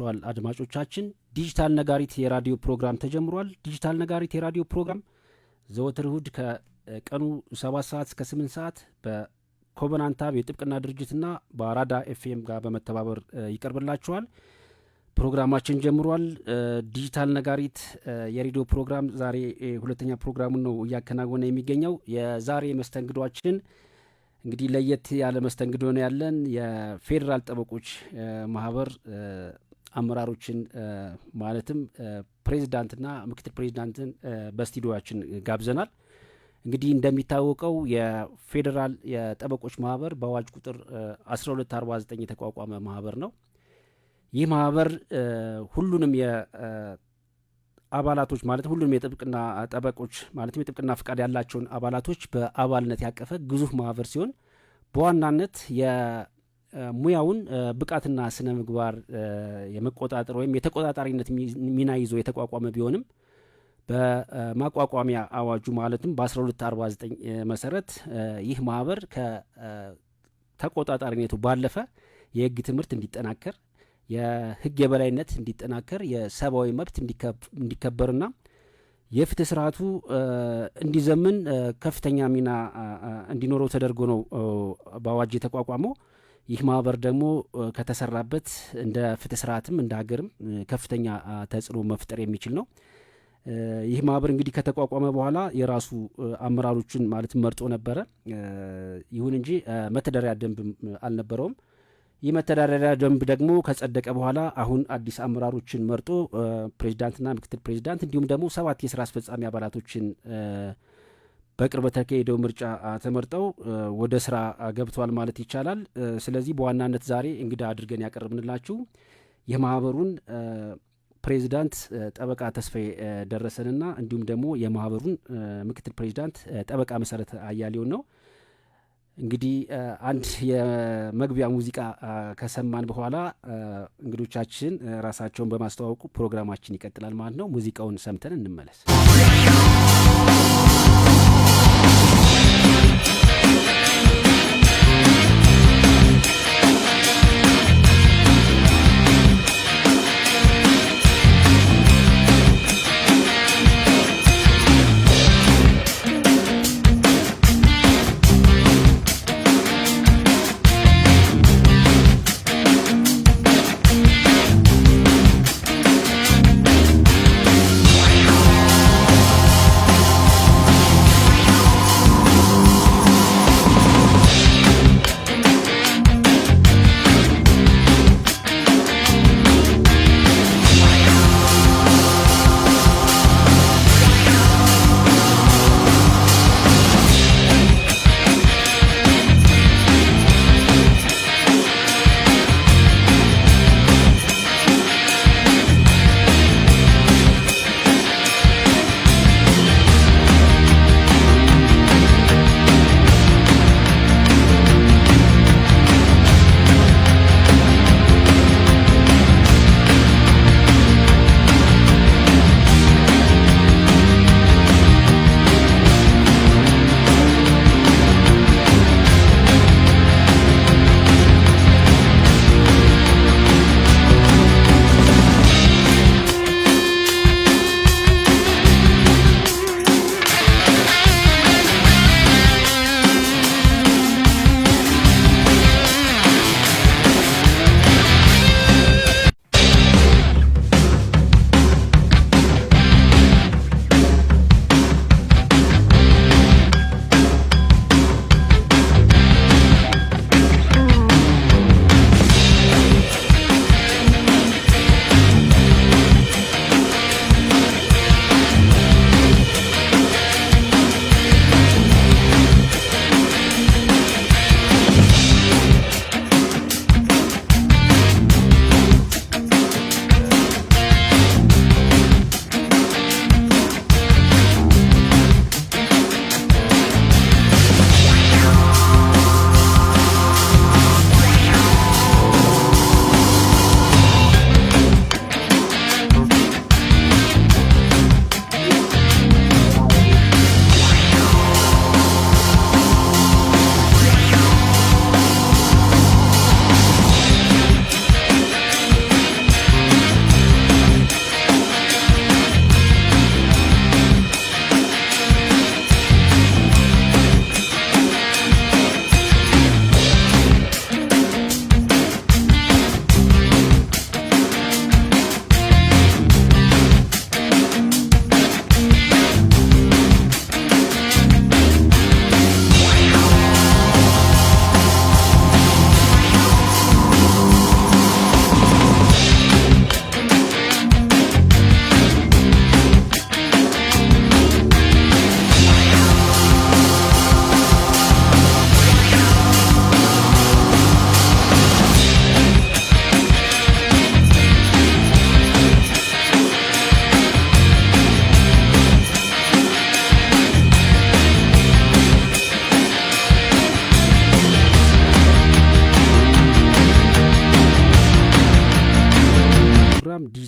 እንደምንላችኋል አድማጮቻችን። ዲጂታል ነጋሪት የራዲዮ ፕሮግራም ተጀምሯል። ዲጂታል ነጋሪት የራዲዮ ፕሮግራም ዘወትር እሁድ ከቀኑ 7 ሰዓት እስከ 8 ሰዓት በኮቨናንት የጥብቅና ድርጅትና በአራዳ ኤፍኤም ጋር በመተባበር ይቀርብላችኋል። ፕሮግራማችን ጀምሯል። ዲጂታል ነጋሪት የሬዲዮ ፕሮግራም ዛሬ ሁለተኛ ፕሮግራሙን ነው እያከናወነ የሚገኘው። የዛሬ መስተንግዷችን እንግዲህ ለየት ያለ መስተንግዶ ነው ያለን። የፌዴራል ጠበቆች ማህበር አመራሮችን ማለትም ፕሬዚዳንትና ምክትል ፕሬዚዳንትን በስቱዲዮአችን ጋብዘናል። እንግዲህ እንደሚታወቀው የፌዴራል የጠበቆች ማህበር በአዋጅ ቁጥር 1249 የተቋቋመ ማህበር ነው። ይህ ማህበር ሁሉንም አባላቶች ማለት ሁሉንም የጥብቅና ጠበቆች ማለት የጥብቅና ፍቃድ ያላቸውን አባላቶች በአባልነት ያቀፈ ግዙፍ ማህበር ሲሆን በዋናነት የሙያውን ብቃትና ስነ ምግባር የመቆጣጠር ወይም የተቆጣጣሪነት ሚና ይዞ የተቋቋመ ቢሆንም በማቋቋሚያ አዋጁ ማለትም በ1249 መሰረት ይህ ማህበር ከተቆጣጣሪነቱ ባለፈ የህግ ትምህርት እንዲጠናከር፣ የህግ የበላይነት እንዲጠናከር፣ የሰብአዊ መብት እንዲከበርና የፍትህ ስርዓቱ እንዲዘምን ከፍተኛ ሚና እንዲኖረው ተደርጎ ነው በአዋጅ የተቋቋመው። ይህ ማህበር ደግሞ ከተሰራበት እንደ ፍትህ ስርዓትም እንደ ሀገርም ከፍተኛ ተጽዕኖ መፍጠር የሚችል ነው። ይህ ማህበር እንግዲህ ከተቋቋመ በኋላ የራሱ አመራሮችን ማለት መርጦ ነበረ። ይሁን እንጂ መተዳደሪያ ደንብ አልነበረውም። ይህ መተዳደሪያ ደንብ ደግሞ ከጸደቀ በኋላ አሁን አዲስ አመራሮችን መርጦ ፕሬዚዳንትና ምክትል ፕሬዚዳንት እንዲሁም ደግሞ 7 የስራ አስፈጻሚ አባላቶችን በቅርብ በተካሄደው ምርጫ ተመርጠው ወደ ስራ ገብተዋል ማለት ይቻላል። ስለዚህ በዋናነት ዛሬ እንግዳ አድርገን ያቀርብንላችሁ የማህበሩን ፕሬዚዳንት ጠበቃ ተስፋዬ ደረሰንና እንዲሁም ደግሞ የማህበሩን ምክትል ፕሬዚዳንት ጠበቃ መሰረት አያሌውን ነው። እንግዲህ አንድ የመግቢያ ሙዚቃ ከሰማን በኋላ እንግዶቻችን ራሳቸውን በማስተዋወቁ ፕሮግራማችን ይቀጥላል ማለት ነው። ሙዚቃውን ሰምተን እንመለስ።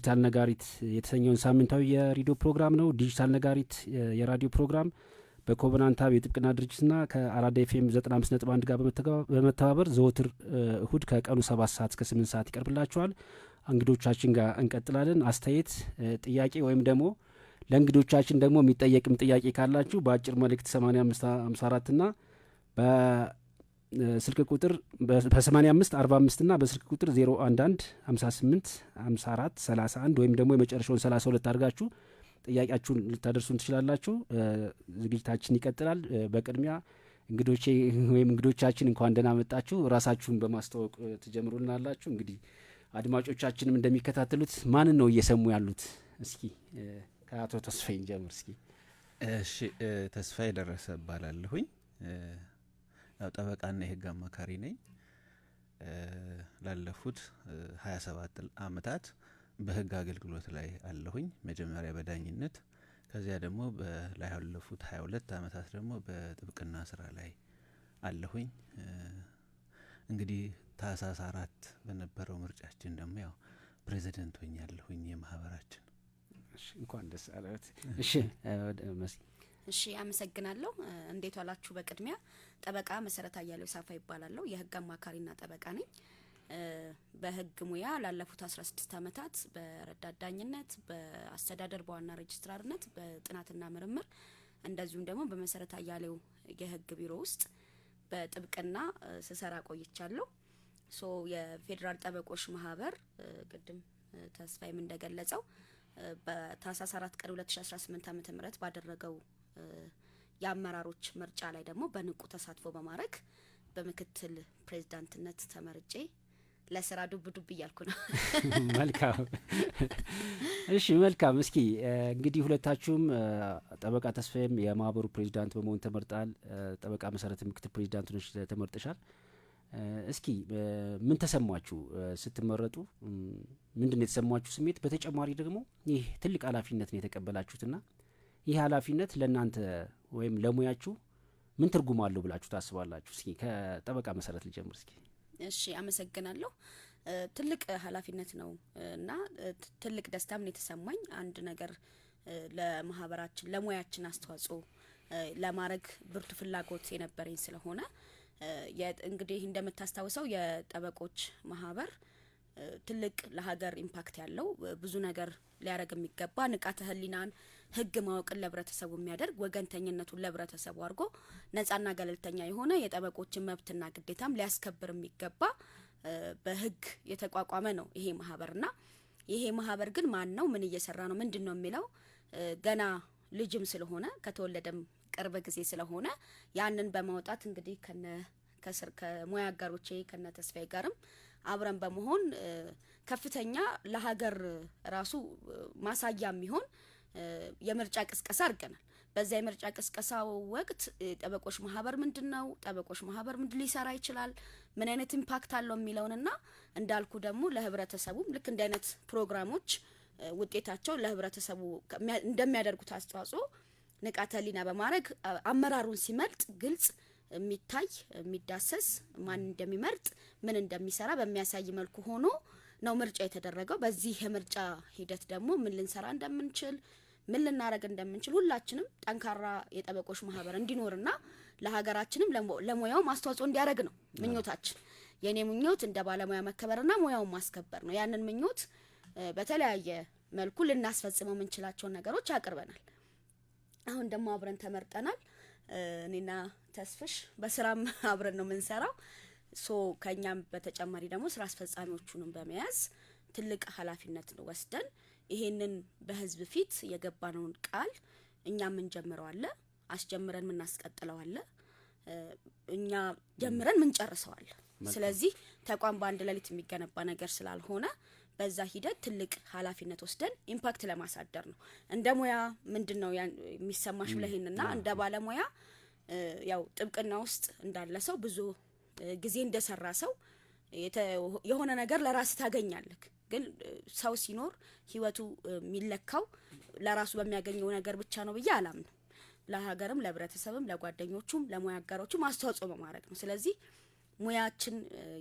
ዲጂታል ነጋሪት የተሰኘውን ሳምንታዊ የሬዲዮ ፕሮግራም ነው። ዲጂታል ነጋሪት የራዲዮ ፕሮግራም በኮቨናንት ሀብ የጥብቅና ድርጅትና ከአራዳ ኤፍኤም 95.1 ጋር በመተባበር ዘወትር እሁድ ከቀኑ 7 ሰዓት እስከ 8 ሰዓት ይቀርብላችኋል። እንግዶቻችን ጋር እንቀጥላለን። አስተያየት፣ ጥያቄ ወይም ደግሞ ለእንግዶቻችን ደግሞ የሚጠየቅም ጥያቄ ካላችሁ በአጭር መልእክት 8554 እና በስልክ ቁጥር በ8545 እና በስልክ ቁጥር 011 58 54 31 ወይም ደግሞ የመጨረሻውን 32 አድርጋችሁ ጥያቄያችሁን ልታደርሱን ትችላላችሁ። ዝግጅታችን ይቀጥላል። በቅድሚያ እንግዶቼ ወይም እንግዶቻችን እንኳን ደህና መጣችሁ። ራሳችሁን በማስተዋወቅ ትጀምሩልናላችሁ። እንግዲህ አድማጮቻችንም እንደሚከታተሉት ማንን ነው እየሰሙ ያሉት? እስኪ ከአቶ ተስፋዬ ጀምር እስኪ። እሺ፣ ተስፋዬ ደረሰ እባላለሁኝ። ያው ጠበቃና የህግ አማካሪ ነኝ። ላለፉት 27 አመታት በህግ አገልግሎት ላይ አለሁኝ። መጀመሪያ በዳኝነት፣ ከዚያ ደግሞ ላይ ያለፉት 22 አመታት ደግሞ በጥብቅና ስራ ላይ አለሁኝ። እንግዲህ ታህሳስ 4 በነበረው ምርጫችን ደግሞ ያው ፕሬዚደንት ሆኛለሁኝ የማህበራችን። እሺ፣ እንኳን ደስ አለዎት። እሺ መሲ። እሺ፣ አመሰግናለሁ። እንዴት ዋላችሁ? በቅድሚያ ጠበቃ መሰረት አያሌው ሳፋ ይባላለሁ። የህግ አማካሪና ጠበቃ ነኝ። በህግ ሙያ ላለፉት 16 አመታት በረዳት ዳኝነት፣ በአስተዳደር በዋና ሬጅስትራርነት፣ በጥናትና ምርምር እንደዚሁም ደግሞ በመሰረት አያሌው የህግ ቢሮ ውስጥ በጥብቅና ስሰራ ቆይቻለሁ። የፌዴራል ጠበቆች ማህበር ቅድም ተስፋዬም እንደገለጸው በታህሳስ 4 ቀን 2018 ዓ.ም ባደረገው የአመራሮች ምርጫ ላይ ደግሞ በንቁ ተሳትፎ በማድረግ በምክትል ፕሬዝዳንትነት ተመርጬ ለስራ ዱብ እያልኩ ነው። መልካም። እሺ፣ መልካም። እስኪ እንግዲህ ሁለታችሁም ጠበቃ ተስፋዬም የማህበሩ ፕሬዝዳንት በመሆን ተመርጣል። ጠበቃ መሰረት ምክትል ፕሬዝዳንት ነሽ ተመርጠሻል። እስኪ ምን ተሰማችሁ ስትመረጡ? ምንድነው የተሰማችሁ ስሜት? በተጨማሪ ደግሞ ይህ ትልቅ ኃላፊነት ነው የተቀበላችሁትና ይህ ኃላፊነት ለእናንተ ወይም ለሙያችሁ ምን ትርጉም አለው ብላችሁ ታስባላችሁ? እስኪ ከጠበቃ መሰረት ልጀምር እስኪ። እሺ፣ አመሰግናለሁ። ትልቅ ኃላፊነት ነው እና ትልቅ ደስታም ነው የተሰማኝ። አንድ ነገር ለማህበራችን ለሙያችን አስተዋጽኦ ለማድረግ ብርቱ ፍላጎት የነበረኝ ስለሆነ እንግዲህ እንደምታስታውሰው የጠበቆች ማህበር ትልቅ ለሀገር ኢምፓክት ያለው ብዙ ነገር ሊያረግ የሚገባ ንቃተ ህሊናን ህግ ማወቅን ለህብረተሰቡ የሚያደርግ ወገንተኝነቱን ለህብረተሰቡ አድርጎ ነጻና ገለልተኛ የሆነ የጠበቆችን መብትና ግዴታም ሊያስከብር የሚገባ በህግ የተቋቋመ ነው ይሄ ማህበርና ይሄ ማህበር ግን ማን ነው፣ ምን እየሰራ ነው፣ ምንድነው የሚለው ገና ልጅም ስለሆነ ከተወለደም ቅርብ ጊዜ ስለሆነ ያንን በማውጣት እንግዲህ ከሙያ አጋሮቼ ከነ ተስፋዬ ጋርም አብረን በመሆን ከፍተኛ ለሀገር ራሱ ማሳያ የሚሆን የምርጫ ቅስቀሳ አድርገናል። በዛ የምርጫ ቅስቀሳው ወቅት ጠበቆች ማህበር ምንድነው፣ ጠበቆች ማህበር ምን ሊሰራ ይችላል፣ ምን አይነት ኢምፓክት አለው የሚለውንና እንዳልኩ ደግሞ ለህብረተሰቡም ልክ እንደ አይነት ፕሮግራሞች ውጤታቸው ለህብረተሰቡ እንደሚያደርጉት አስተዋጽኦ ንቃተ ህሊና በማድረግ አመራሩን ሲመርጥ ግልጽ የሚታይ የሚዳሰስ ማን እንደሚመርጥ ምን እንደሚሰራ በሚያሳይ መልኩ ሆኖ ነው ምርጫ የተደረገው። በዚህ የምርጫ ሂደት ደግሞ ምን ልንሰራ እንደምንችል ምን ልናረግ እንደምንችል ሁላችንም ጠንካራ የጠበቆች ማህበር እንዲኖርና ለሀገራችንም ለሙያው ማስተዋጽኦ እንዲያደርግ ነው ምኞታችን። የኔ ምኞት እንደ ባለሙያ መከበርና ሙያውን ማስከበር ነው። ያንን ምኞት በተለያየ መልኩ ልናስፈጽመው የምንችላቸው ነገሮች አቅርበናል። አሁን ደግሞ አብረን ተመርጠናል። እኔና ተስፍሽ በስራም አብረን ነው የምንሰራው። ከኛም በተጨማሪ ደግሞ ስራ አስፈጻሚዎቹንም በመያዝ ትልቅ ኃላፊነት ነው ወስደን ይሄንን በህዝብ ፊት የገባነውን ቃል እኛም እንጀምረው አለ አስጀምረን ምናስቀጥለው አለ እኛ ጀምረን ምን ጨርሰው አለ። ስለዚህ ተቋም በአንድ ሌሊት የሚገነባ ነገር ስላልሆነ በዛ ሂደት ትልቅ ኃላፊነት ወስደን ኢምፓክት ለማሳደር ነው። እንደ ሙያ ምንድነው የሚሰማሽ ብለህና እንደ ባለሙያ ያው ጥብቅና ውስጥ እንዳለ ሰው ብዙ ጊዜ እንደሰራ ሰው የሆነ ነገር ለራስ ታገኛለህ። ግን ሰው ሲኖር ህይወቱ የሚለካው ለራሱ በሚያገኘው ነገር ብቻ ነው ብዬ አላምንም። ለሀገርም ለህብረተሰብም ለጓደኞቹም ለሙያ አጋሮቹም አስተዋጽኦ በማድረግ ነው። ስለዚህ ሙያችን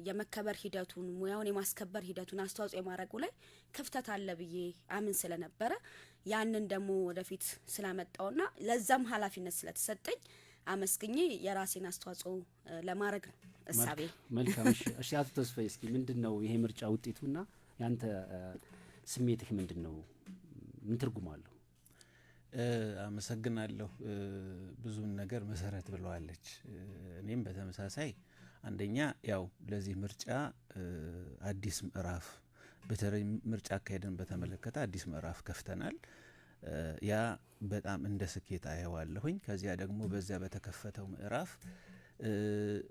የመከበር ሂደቱን ሙያውን የማስከበር ሂደቱን አስተዋጽኦ የማድረጉ ላይ ክፍተት አለ ብዬ አምን ስለነበረ ያንን ደግሞ ወደፊት ስላመጣውና ለዛም ኃላፊነት ስለተሰጠኝ አመስግኜ የራሴን አስተዋጽኦ ለማድረግ ነው እሳቤ። መልካም። እሺ አቶ ተስፋዬ እስኪ ምንድነው ይሄ ምርጫ ውጤቱና ያንተ ስሜትህ ምንድነው? ምን ትርጉም አለው? አመሰግናለሁ። ብዙ ነገር መሰረት ብለዋለች። እኔም በተመሳሳይ አንደኛ ያው ለዚህ ምርጫ አዲስ ምዕራፍ በተለይ ምርጫ አካሄደን በተመለከተ አዲስ ምዕራፍ ከፍተናል። ያ በጣም እንደ ስኬት አየዋለሁኝ። ከዚያ ደግሞ በዚያ በተከፈተው ምዕራፍ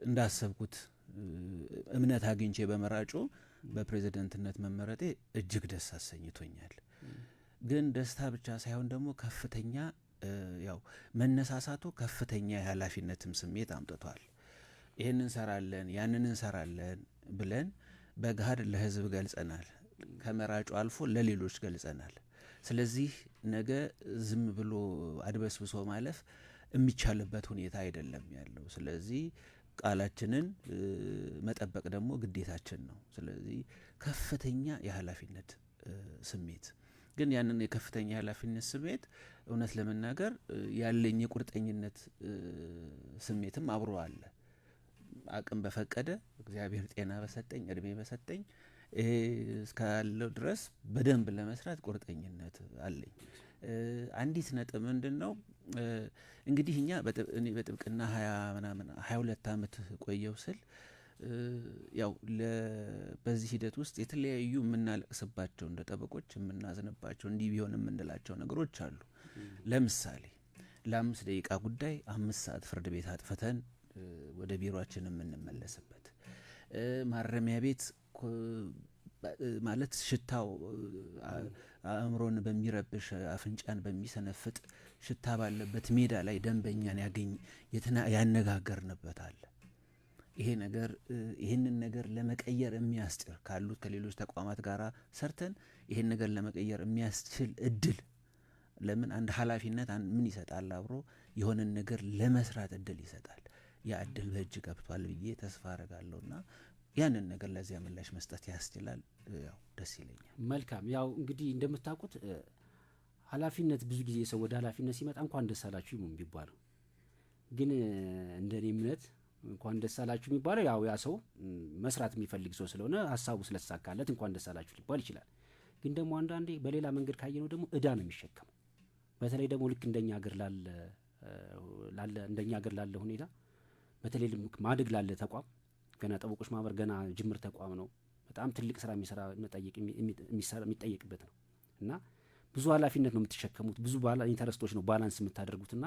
እንዳሰብኩት እምነት አግኝቼ በመራጩ በፕሬዝዳንትነት መመረጤ እጅግ ደስ አሰኝቶኛል። ግን ደስታ ብቻ ሳይሆን ደግሞ ከፍተኛ ያው መነሳሳቱ ከፍተኛ የኃላፊነትም ስሜት አምጥቷል። ይህንን እንሰራለን ያንን እንሰራለን ብለን በጋድ ለህዝብ ገልጸናል። ከመራጩ አልፎ ለሌሎች ገልጸናል። ስለዚህ ነገ ዝም ብሎ አድበስብሶ ማለፍ የሚቻልበት ሁኔታ አይደለም ያለው። ስለዚህ ቃላችንን መጠበቅ ደግሞ ግዴታችን ነው። ስለዚህ ከፍተኛ የኃላፊነት ስሜት ግን ያንን የከፍተኛ የኃላፊነት ስሜት እውነት ለመናገር ያለኝ የቁርጠኝነት ስሜትም አብሮ አለ። አቅም በፈቀደ እግዚአብሔር ጤና በሰጠኝ እድሜ በሰጠኝ እስካለው ድረስ በደንብ ለመስራት ቁርጠኝነት አለኝ። አንዲት ነጥብ ምንድነው እንግዲህ እኛ በጥብቅና 22 አመት ቆየው ስል ያው በዚህ ሂደት ውስጥ የተለያዩ የምናለቅስባቸው እንደ ጠበቆች የምናዝንባቸው እንዲህ ቢሆን የምንላቸው ነገሮች አሉ። ለምሳሌ ለ5 ደቂቃ ጉዳይ 5 ሰዓት ፍርድ ቤት አጥፍተን ወደ ቢሮአችን የምንመለስበት ማረሚያ ቤት ማለት ሽታው አእምሮን በሚረብሽ አፍንጫን በሚሰነፍጥ ሽታ ባለበት ሜዳ ላይ ደንበኛን ያነጋገርንበታል። ይሄ ነገር ይሄንን ነገር ለመቀየር የሚያስችል ካሉት ከሌሎች ተቋማት ጋራ ሰርተን ይሄን ነገር ለመቀየር የሚያስችል እድል ለምን አንድ ኃላፊነት ምን ይሰጣል? አብሮ የሆነን ነገር ለመስራት እድል ይሰጣል። ያ እድል በእጅ ገብቷል ብዬ ተስፋ አደርጋለሁና ያንን ነገር ለዚያ ምላሽ መስጠት ያስችላል። ያው ደስ ይለኛል። መልካም። ያው እንግዲህ እንደምታውቁት ኃላፊነት ብዙ ጊዜ ሰው ወደ ኃላፊነት ሲመጣ እንኳን ደስ አላችሁ የሚባለው ግን እንደኔ እምነት እንኳን ደስ አላችሁ የሚባለው ያው ያ ሰው መስራት የሚፈልግ ሰው ስለሆነ ሀሳቡ ስለተሳካለት እንኳን ደስ አላችሁ ሊባል ይችላል። ግን ደግሞ አንዳንዴ በሌላ መንገድ ካየነው ደግሞ እዳ ነው የሚሸከመው። በተለይ ደግሞ ልክ እንደኛ ሀገር ላለ ሁኔታ በተለይ ማደግ ላለ ተቋም ገና ጠበቆች ማህበር ገና ጅምር ተቋም ነው። በጣም ትልቅ ስራ የሚጠየቅበት ነው እና ብዙ ኃላፊነት ነው የምትሸከሙት። ብዙ ኢንተረስቶች ነው ባላንስ የምታደርጉትና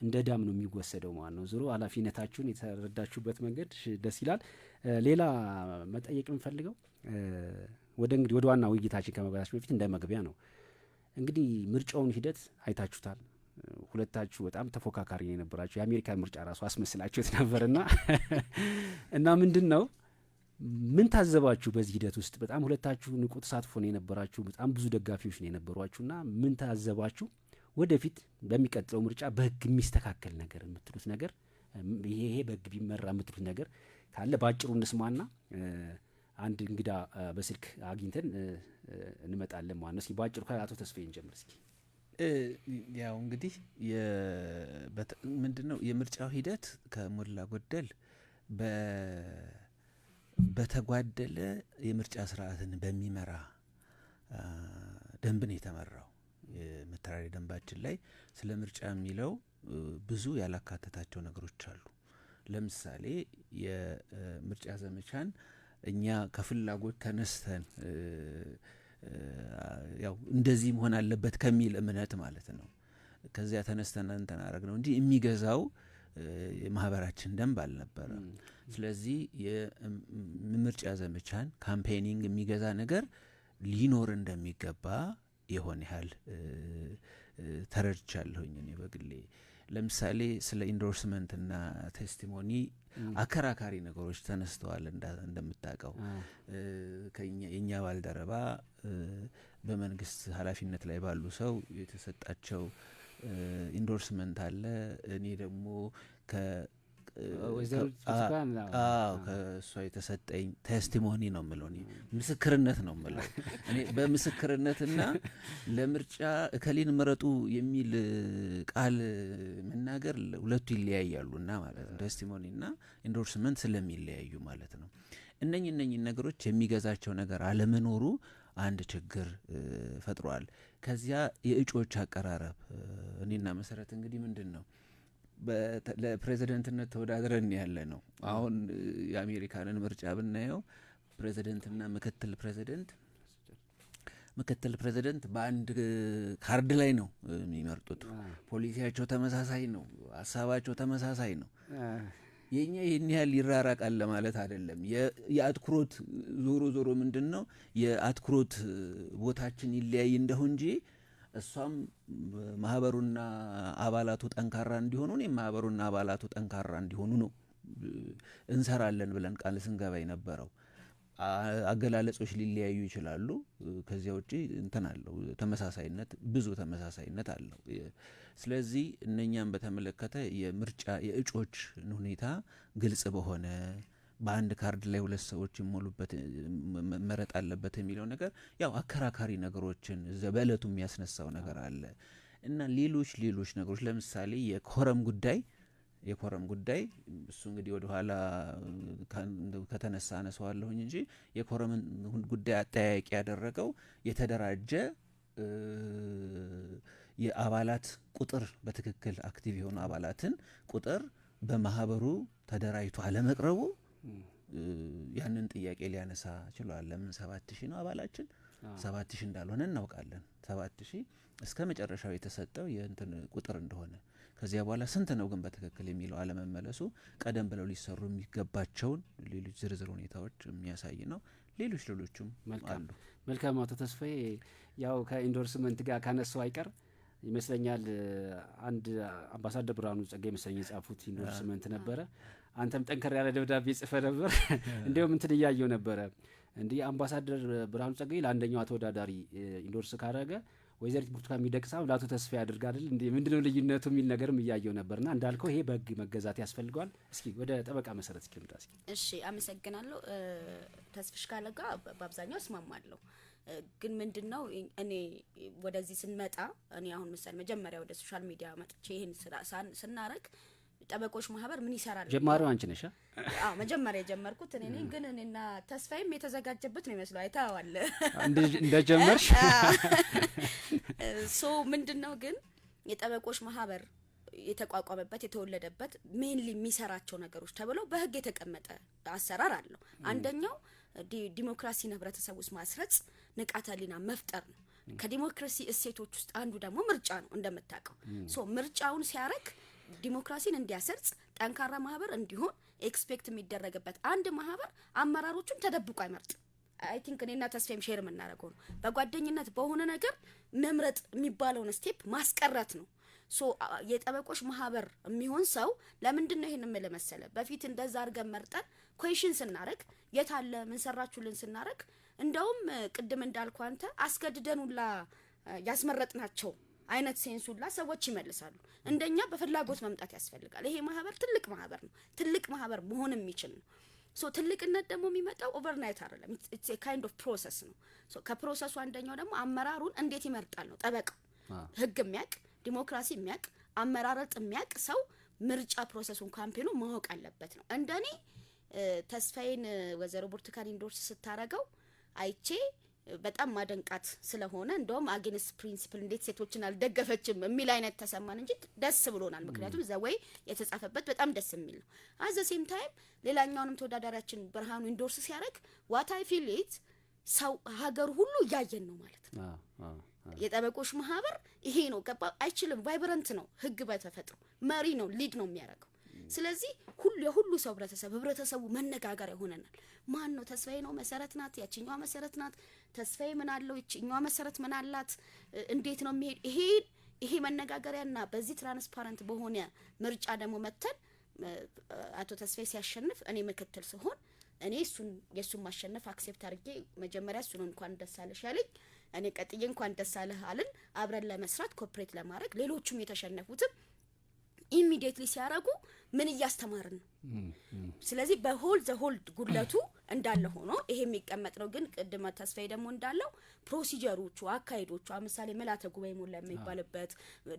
እንደ ዳም ነው የሚወሰደው ማለት ነው። ዞሮ ኃላፊነታችሁን የተረዳችሁበት መንገድ ደስ ይላል። ሌላ መጠየቅ የምፈልገው እንግዲህ ወደ ዋና ውይይታችን ከመግባታችን በፊት እንደ መግቢያ ነው። እንግዲህ ምርጫውን ሂደት አይታችሁታል። ሁለታችሁ በጣም ተፎካካሪ ነው የነበራችሁ። የአሜሪካን ምርጫ ራሱ አስመስላችሁት ነበርና እና ምንድነው ምን ታዘባችሁ በዚህ ሂደት ውስጥ? በጣም ሁለታችሁ ንቁ ተሳትፎ ነው የነበራችሁ። በጣም ብዙ ደጋፊዎች ነው የነበሯችሁና ምን ታዘባችሁ? ወደፊት በሚቀጥለው ምርጫ በህግ የሚስተካከል ነገር የምትሉት ነገር ይሄ በህግ ቢመራ የምትሉት ነገር ካለ ባጭሩ እንስማና አንድ እንግዳ በስልክ አግኝተን እንመጣለን ማለት ነው። እስኪ ባጭሩ ከአቶ ተስፋዬ እንጀምር እስኪ። ያው እንግዲህ ምንድነው የምርጫው ሂደት ከሞላ ጎደል በተጓደለ የምርጫ ስርዓትን በሚመራ ደንብ ነው የተመራው። የመተዳደሪያ ደንባችን ላይ ስለ ምርጫ የሚለው ብዙ ያላካተታቸው ነገሮች አሉ። ለምሳሌ የምርጫ ዘመቻን እኛ ከፍላጎት ተነስተን ያው እንደዚህ መሆን አለበት ከሚል እምነት ማለት ነው ከዚያ ተነስተን እንትን አደረግ ነው እንጂ የሚገዛው የማህበራችን ደንብ አልነበረም። ስለዚህ የምርጫ ዘመቻን ካምፔኒንግ የሚገዛ ነገር ሊኖር እንደሚገባ የሆነ ያህል ተረድቻለሁኝ እኔ በግሌ። ለምሳሌ ስለ ኢንዶርስመንት እና ቴስቲሞኒ አከራካሪ ነገሮች ተነስተዋል። እንደምታውቀው የኛ ባልደረባ በመንግስት ኃላፊነት ላይ ባሉ ሰው የተሰጣቸው ኢንዶርስመንት አለ። እኔ ደግሞ ወይዘሮ ብርቱካን ከእሷ የተሰጠኝ ቴስቲሞኒ ነው የምለው፣ ምስክርነት ነው የምለው እኔ በምስክርነትና ለምርጫ እከሌን ምረጡ የሚል ቃል መናገር ሁለቱ ይለያያሉና ማለት ነው። ቴስቲሞኒና ኢንዶርስመንት ስለሚለያዩ ማለት ነው። እነኚህ ነገሮች የሚገዛቸው ነገር አለመኖሩ አንድ ችግር ፈጥሯል። ከዚያ የእጩዎች አቀራረብ እኔና መሰረት እንግዲህ ምንድን ነው ለፕሬዚደንትነት ተወዳድረን ያለ ነው። አሁን የአሜሪካንን ምርጫ ብናየው ፕሬዚደንትና ምክትል ፕሬዚደንት በአንድ ካርድ ላይ ነው የሚመርጡት። ፖሊሲያቸው ተመሳሳይ ነው፣ ሀሳባቸው ተመሳሳይ ነው። የኛ ይህን ያህል ይራራቃል ለማለት አይደለም። የአትኩሮት ዞሮ ምንድን ነው የአትኩሮት ቦታችን ይለያይ እንደሁ እንጂ እሷም ማህበሩና አባላቱ ጠንካራ እንዲሆኑ እኔም ማህበሩና አባላቱ ጠንካራ እንዲሆኑ ነው እንሰራለን ብለን ቃል ስንገባ የነበረው። አገላለጾች ሊለያዩ ይችላሉ። ከዚያ ውጪ እንትን አለው ተመሳሳይነት፣ ብዙ ተመሳሳይነት አለው። ስለዚህ እነኛም በተመለከተ የምርጫ የእጩዎች ሁኔታ ግልጽ በሆነ በአንድ ካርድ ላይ 2 ሰዎች ይሞሉበት መረጥ አለበት የሚለው ነገር ያው አከራካሪ ነገሮችን በእለቱ የሚያስነሳው ነገር አለ እና ሌሎች ነገሮች ለምሳሌ የኮረም ጉዳይ እሱ እንግዲህ ወደ ኋላ ከተነሳ አነሳዋለሁኝ እንጂ የኮረምን ጉዳይ አጠያያቂ ያደረገው የተደራጀ የአባላት ቁጥር በትክክል አክቲቭ የሆኑ አባላትን ቁጥር በማህበሩ ተደራጅቶ አለመቅረቡ ያንን ጥያቄ ሊያነሳ ችሏል። ለምን 7000 ነው አባላችን? 7000 እንዳልሆነ እናውቃለን። 7000 እስከ መጨረሻው የተሰጠው የእንትን ቁጥር እንደሆነ ከዚያ በኋላ ስንት ነው ግን በትክክል የሚለው አለመመለሱ ቀደም ብለው ሊሰሩ የሚገባቸውን ሌሎች ዝርዝር ሁኔታዎች የሚያሳይ ነው። ሌሎችም አሉ። መልካም አቶ ተስፋዬ፣ ያው ከኢንዶርስመንት ጋር ካነሳው አይቀር ይመስለኛል አንድ አምባሳደር ብርሃኑ ጸጋዬ መሰለኝ የጻፉት ኢንዶርስመንት ነበረ። አንተም ጠንከር ያለ ደብዳቤ ጽፈ ነበር። እንዲያውም እንትን እያየው ነበረ እንዲህ አምባሳደር ብርሃኑ ጸጋዬ ለአንደኛው ተወዳዳሪ ኢንዶርስ ካረገ ወይዘሪት ብርቱካን ሚደቅሳ ለአቶ ተስፋዬ ያድርግ አይደል እንዴ? ምንድነው ልዩነቱ የሚል ነገርም እያየው ነበርና እንዳልከው ይሄ በህግ መገዛት ያስፈልገዋል። እስኪ ወደ ጠበቃ መሰረት እስኪ እንድራስ። እሺ፣ አመሰግናለሁ። ተስፍሽ ካለ ጋር በአብዛኛው እስማማለሁ። ግን ምንድነው እኔ ወደዚህ ስንመጣ እኔ አሁን ምሳሌ መጀመሪያ ወደ ሶሻል ሚዲያ መጥቼ ይሄን ስናረግ ጠበቆች ማህበር ምን ይሰራል? ጀማሪው አንቺ ነሽ? አዎ መጀመሪያ የጀመርኩት እኔ ነኝ። ግን እኔና ተስፋዬም የተዘጋጀበት ነው ይመስለው አይታዋል እንደጀመርሽ ምንድነው ግን የጠበቆች ማህበር የተቋቋመበት የተወለደበት ሜንሊ የሚሰራቸው ነገሮች ተብለው በህግ የተቀመጠ አሰራር አለው። አንደኛው ዲሞክራሲን ህብረተሰብ ውስጥ ማስረጽ፣ ንቃተ ህሊና መፍጠር ነው። ከዲሞክራሲ እሴቶች ውስጥ አንዱ ደግሞ ምርጫ ነው እንደምታውቀው። ምርጫውን ሲያረግ ዲሞክራሲን እንዲያሰርጽ ጠንካራ ማህበር እንዲሆን ኤክስፔክት የሚደረግበት አንድ ማህበር አመራሮቹን ተደብቆ አይመርጥ። አይ ቲንክ እኔና ተስፋዬም ሼር የምናደርገው ነው። በጓደኝነት በሆነ ነገር መምረጥ የሚባለውን ስቴፕ ማስቀረት ነው። የጠበቆች ማህበር የሚሆን ሰው ለምንድን ነው ይሄን መለመሰለ በፊት እንደዛ አድርገን መርጠን ኩዌሽን ስናረግ የታለ ምን ሰራችሁልን ስናረግ እንደውም ቅድም እንዳልኩ አንተ አስገድደኑላ ያስመረጥናቸው አይነት ሴንሱላ ሰዎች ይመልሳሉ። እንደኛ በፍላጎት መምጣት ያስፈልጋል። ይሄ ማህበር ትልቅ ማህበር ነው። ትልቅ ማህበር መሆን የሚችል ነው። ትልቅነት ደግሞ የሚመጣው ኦቨርናይት አይደለም። ኢትስ ኤ ካይንድ ኦፍ ፕሮሰስ ነው። ከፕሮሰሱ አንደኛው ደግሞ አመራሩን እንዴት ይመርጣል ነው። ጠበቃው ህግ የሚያቅ ዲሞክራሲ የሚያቅ አመራረጥ የሚያቅ ሰው ምርጫ ፕሮሰሱን ካምፔኑ ማወቅ አለበት ነው። እንደኔ ተስፋዬን ወይዘሮ ብርቱካን ኢንዶርስ ስታረገው አይቼ በጣም ማደንቃት ስለሆነ እንደውም አጌንስት ፕሪንሲፕል እንዴት ሴቶችን አልደገፈችም የሚል አይነት ተሰማን እንጂ ደስ ብሎናል። ምክንያቱም ዘወይ የተጻፈበት በጣም ደስ የሚል ነው። አዘ ሴም ታይም ሌላኛውንም ተወዳዳሪያችን ብርሃኑ ኢንዶርስ ሲያረግ ዋት አይ ፊል ኢት ሰው ሀገር ሁሉ እያየን ነው ማለት ነው። የጠበቆች ማህበር ይሄ ነው ገባ አይችልም። ቫይብረንት ነው። ህግ በተፈጥሮ መሪ ነው፣ ሊድ ነው የሚያረገው። ስለዚህ የሁሉ ሰው ህብረተሰቡ መነጋገሪያ ሆነናል። ማን ነው ተስፋዬ ነው መሰረት ናት፣ ያቺኛዋ መሰረት ናት፣ ተስፋዬ ምን አለው፣ ያቺኛዋ መሰረት ምን አላት፣ እንዴት ነው የሚሄድ ይሄ መነጋገሪያና በዚህ ትራንስፓረንት በሆነ ምርጫ ደግሞ መተን አቶ ተስፋዬ ሲያሸንፍ እኔ ምክትል ሲሆን እኔ የሱን ማሸነፍ አክሴፕት አድርጌ መጀመሪያ እሱን እንኳን ደስ አለሽ ያለኝ እኔ ቀጥዬ እንኳን ደስ አለህ አልን አብረን ለመስራት ኮኦፕሬት ለማድረግ ሌሎቹም የተሸነፉትም ኢሚዲየትሊ ሲያረጉ ምን እያስተማርን ነው? ስለዚህ በሆል ዘ ሆል ጉድለቱ እንዳለ ሆኖ ይሄ የሚቀመጥ ነው። ግን ቅድመ ተስፋዬ ደግሞ እንዳለው ፕሮሲጀሮቹ አካሄዶቹ ለምሳሌ መላተ ጉባኤ ሞላ የሚባልበት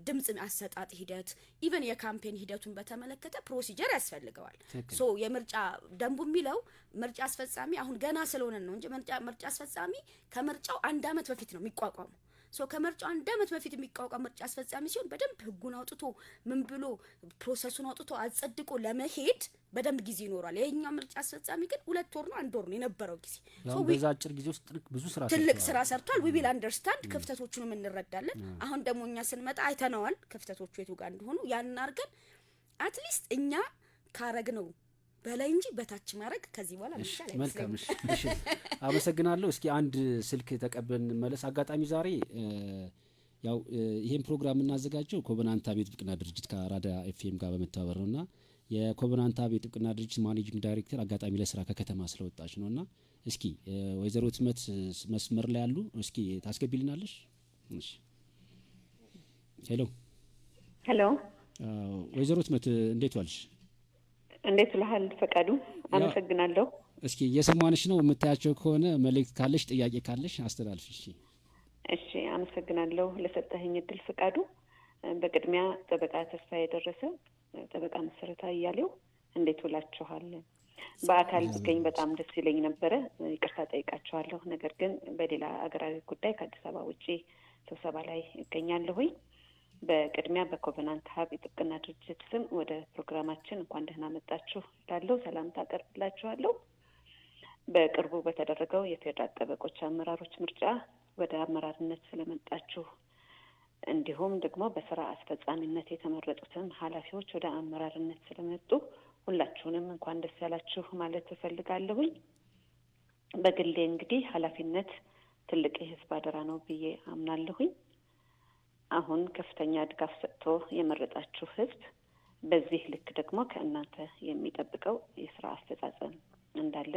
ድምጽ አሰጣጥ ሂደት ኢቨን የካምፔን ሂደቱን በተመለከተ ፕሮሲጀር ያስፈልገዋል። ሶ የምርጫ ደንቡ የሚለው ምርጫ አስፈጻሚ አሁን ገና ስለሆነ ነው እንጂ ምርጫ አስፈጻሚ ከምርጫው 1 አመት በፊት ነው የሚቋቋመው። ሶ ከመርጫው 1 አመት በፊት የሚቋቋም ምርጫ አስፈጻሚ ሲሆን በደንብ ህጉን አውጥቶ ምን ብሎ ፕሮሰሱን አውጥቶ አጸድቆ ለመሄድ በደንብ ጊዜ ይኖራል። የኛው ምርጫ አስፈጻሚ ግን 2 ወር ነው 1 ወር ነው የነበረው ጊዜ። ሶ በዛ አጭር ጊዜ ውስጥ ብዙ ስራ ትልቅ ስራ ሰርቷል። we will understand ክፍተቶቹንም እንረዳለን። አሁን ደግሞ እኛ ስንመጣ አይተናዋል ክፍተቶቹ የቱ ጋር እንደሆኑ ያን አርገን አትሊስት እኛ ካረግነው በላይ እንጂ በታች ማረግ ከዚህ በኋላ መሻለ። መልካም እሺ አመሰግናለሁ። እስኪ አንድ ስልክ ተቀበልን መለስ። አጋጣሚ ዛሬ ያው ይሄን ፕሮግራም እናዘጋጀው ኮቨናንት አብዮት ጥብቅና ድርጅት ከአራዳ ኤፍኤም ጋር በመተባበር ነውና የኮቨናንት አብዮት ጥብቅና ድርጅት ማኔጂንግ ዳይሬክተር አጋጣሚ ለስራ ከከተማ ስለወጣች ነውና እስኪ ወይዘሮ ትመት መስመር ላይ ያሉ እስኪ ታስገቢልናለሽ? እሺ ሄሎ ወይዘሮ ትመት እንዴት ዋልሽ? እንዴት ለሃል ፈቃዱ? አመሰግናለሁ። እስኪ እየሰማንሽ ነው። የምታያቸው ከሆነ መልእክት ካለሽ ጥያቄ ካለሽ አስተላልፊ። እሺ አመሰግናለሁ ለሰጠኸኝ እድል ፈቃዱ። በቅድሚያ ጠበቃ ተስፋዬ ደረሰ፣ ጠበቃ መሰረታ እያለው እንዴት ውላችኋል? በአካል ብገኝ በጣም ደስ ይለኝ ነበረ። ይቅርታ ጠይቃችኋለሁ። ነገር ግን በሌላ አገራዊ ጉዳይ ከአዲስ አበባ ውጪ ስብሰባ ላይ እገኛለሁኝ። በቅድሚያ በኮቨናንት አብዮት ጥብቅና ድርጅት ስም ወደ ፕሮግራማችን እንኳን ደህና መጣችሁ እላለሁ። ሰላምታ አቀርብላችኋለሁ። በቅርቡ በተደረገው የፌዴራል ጠበቆች አመራሮች ምርጫ ወደ አመራርነት ስለመጣችሁ እንዲሁም ደግሞ በስራ አስፈጻሚነት የተመረጡትን ኃላፊዎች ወደ አመራርነት ስለመጡ ሁላችሁንም እንኳን ደስ ያላችሁ ማለት እፈልጋለሁኝ። በግሌ እንግዲህ ኃላፊነት ትልቅ የህዝብ አደራ ነው ብዬ አምናለሁኝ። አሁን ከፍተኛ ድጋፍ ሰጥቶ የመረጣችሁ ህዝብ በዚህ ልክ ደግሞ ከእናንተ የሚጠብቀው የስራ አፈጻጸም እንዳለ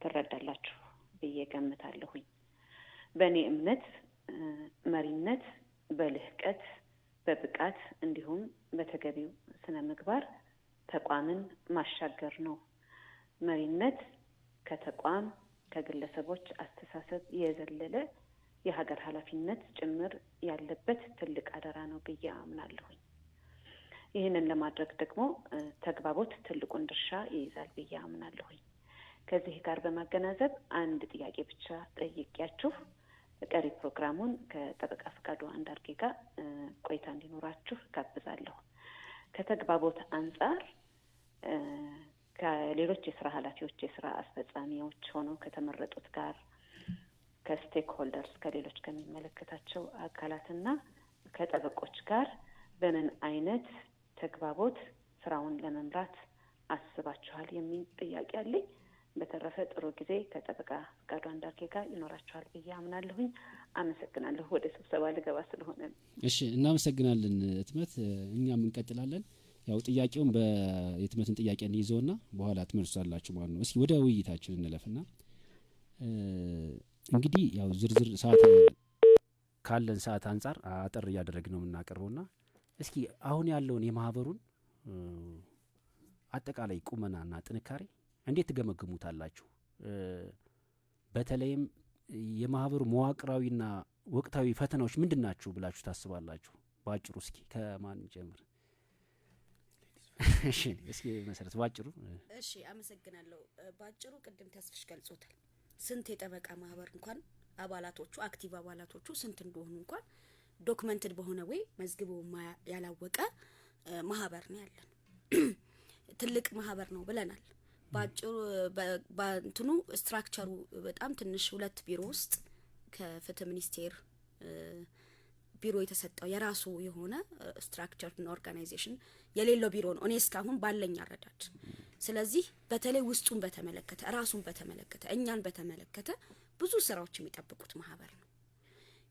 ትረዳላችሁ ብዬ ገምታለሁኝ። በእኔ እምነት መሪነት በልህቀት በብቃት እንዲሁም በተገቢው ስነ ምግባር ተቋምን ማሻገር ነው። መሪነት ከተቋም ከግለሰቦች አስተሳሰብ የዘለለ የሀገር ኃላፊነት ጭምር ያለበት ትልቅ አደራ ነው ብዬ አምናለሁኝ። ይህንን ለማድረግ ደግሞ ተግባቦት ትልቁን ድርሻ ይይዛል ብዬ አምናለሁኝ። ከዚህ ጋር በማገናዘብ አንድ ጥያቄ ብቻ ጠይቄያችሁ ቀሪ ፕሮግራሙን ከጠበቃ ፈቃዱ አንዳርጌ ጋር ቆይታ እንዲኖራችሁ ጋብዛለሁ። ከተግባቦት አንጻር ከሌሎች የስራ ኃላፊዎች የስራ አስፈጻሚዎች ሆነው ከተመረጡት ጋር ከስቴክ ሆልደርስ ከሌሎች ከሚመለከታቸው አካላትና ከጠበቆች ጋር በምን አይነት ተግባቦት ስራውን ለመምራት አስባችኋል የሚል ጥያቄ አለኝ። በተረፈ ጥሩ ጊዜ ከጠበቃ ፈቃዱ አንዳርጌ ጋር ይኖራችኋል ብዬ አምናለሁኝ። አመሰግናለሁ። ወደ ስብሰባ ልገባ ስለሆነ። እሺ እናመሰግናለን እትመት። እኛም እንቀጥላለን። ያው ጥያቄውን በየትመትን ጥያቄ እንይዘውና በኋላ ትመልሳላችሁ ማለት ነው። እስኪ ወደ ውይይታችን እንለፍና እንግዲህ ያው ዝርዝር ሰዓት ካለን ሰዓት አንጻር አጠር እያደረግን ነው የምናቀርበውና እስኪ አሁን ያለውን የማህበሩን አጠቃላይ ቁመናና ጥንካሬ እንዴት ትገመግሙታላችሁ? በተለይም የማህበሩ መዋቅራዊና ወቅታዊ ፈተናዎች ምንድናችሁ ብላችሁ ታስባላችሁ? ባጭሩ እስኪ ከማን ጀምር? እሺ እስኪ መሰረት ባጭሩ። እሺ አመሰግናለሁ። ባጭሩ ቅድም ተስፍሽ ገልጾታል። ስንት የጠበቃ ማህበር እንኳን አባላቶቹ አክቲቭ አባላቶቹ ስንት እንደሆኑ እንኳን ዶክመንትድ በሆነ ወይ መዝግቦ ያላወቀ ማህበር ነው ያለን። ትልቅ ማህበር ነው ብለናል። ባጭሩ በእንትኑ ስትራክቸሩ በጣም ትንሽ 2 ቢሮ ውስጥ ከፍትህ ሚኒስቴር ቢሮ የተሰጠው የራሱ የሆነ ስትራክቸርና ኦርጋናይዜሽን የሌለው ቢሮ ነው እኔ እስካሁን ባለኝ አረዳድ። ስለዚህ በተለይ ውስጡን በተመለከተ ራሱን በተመለከተ እኛን በተመለከተ ብዙ ስራዎች የሚጠብቁት ማህበር ነው።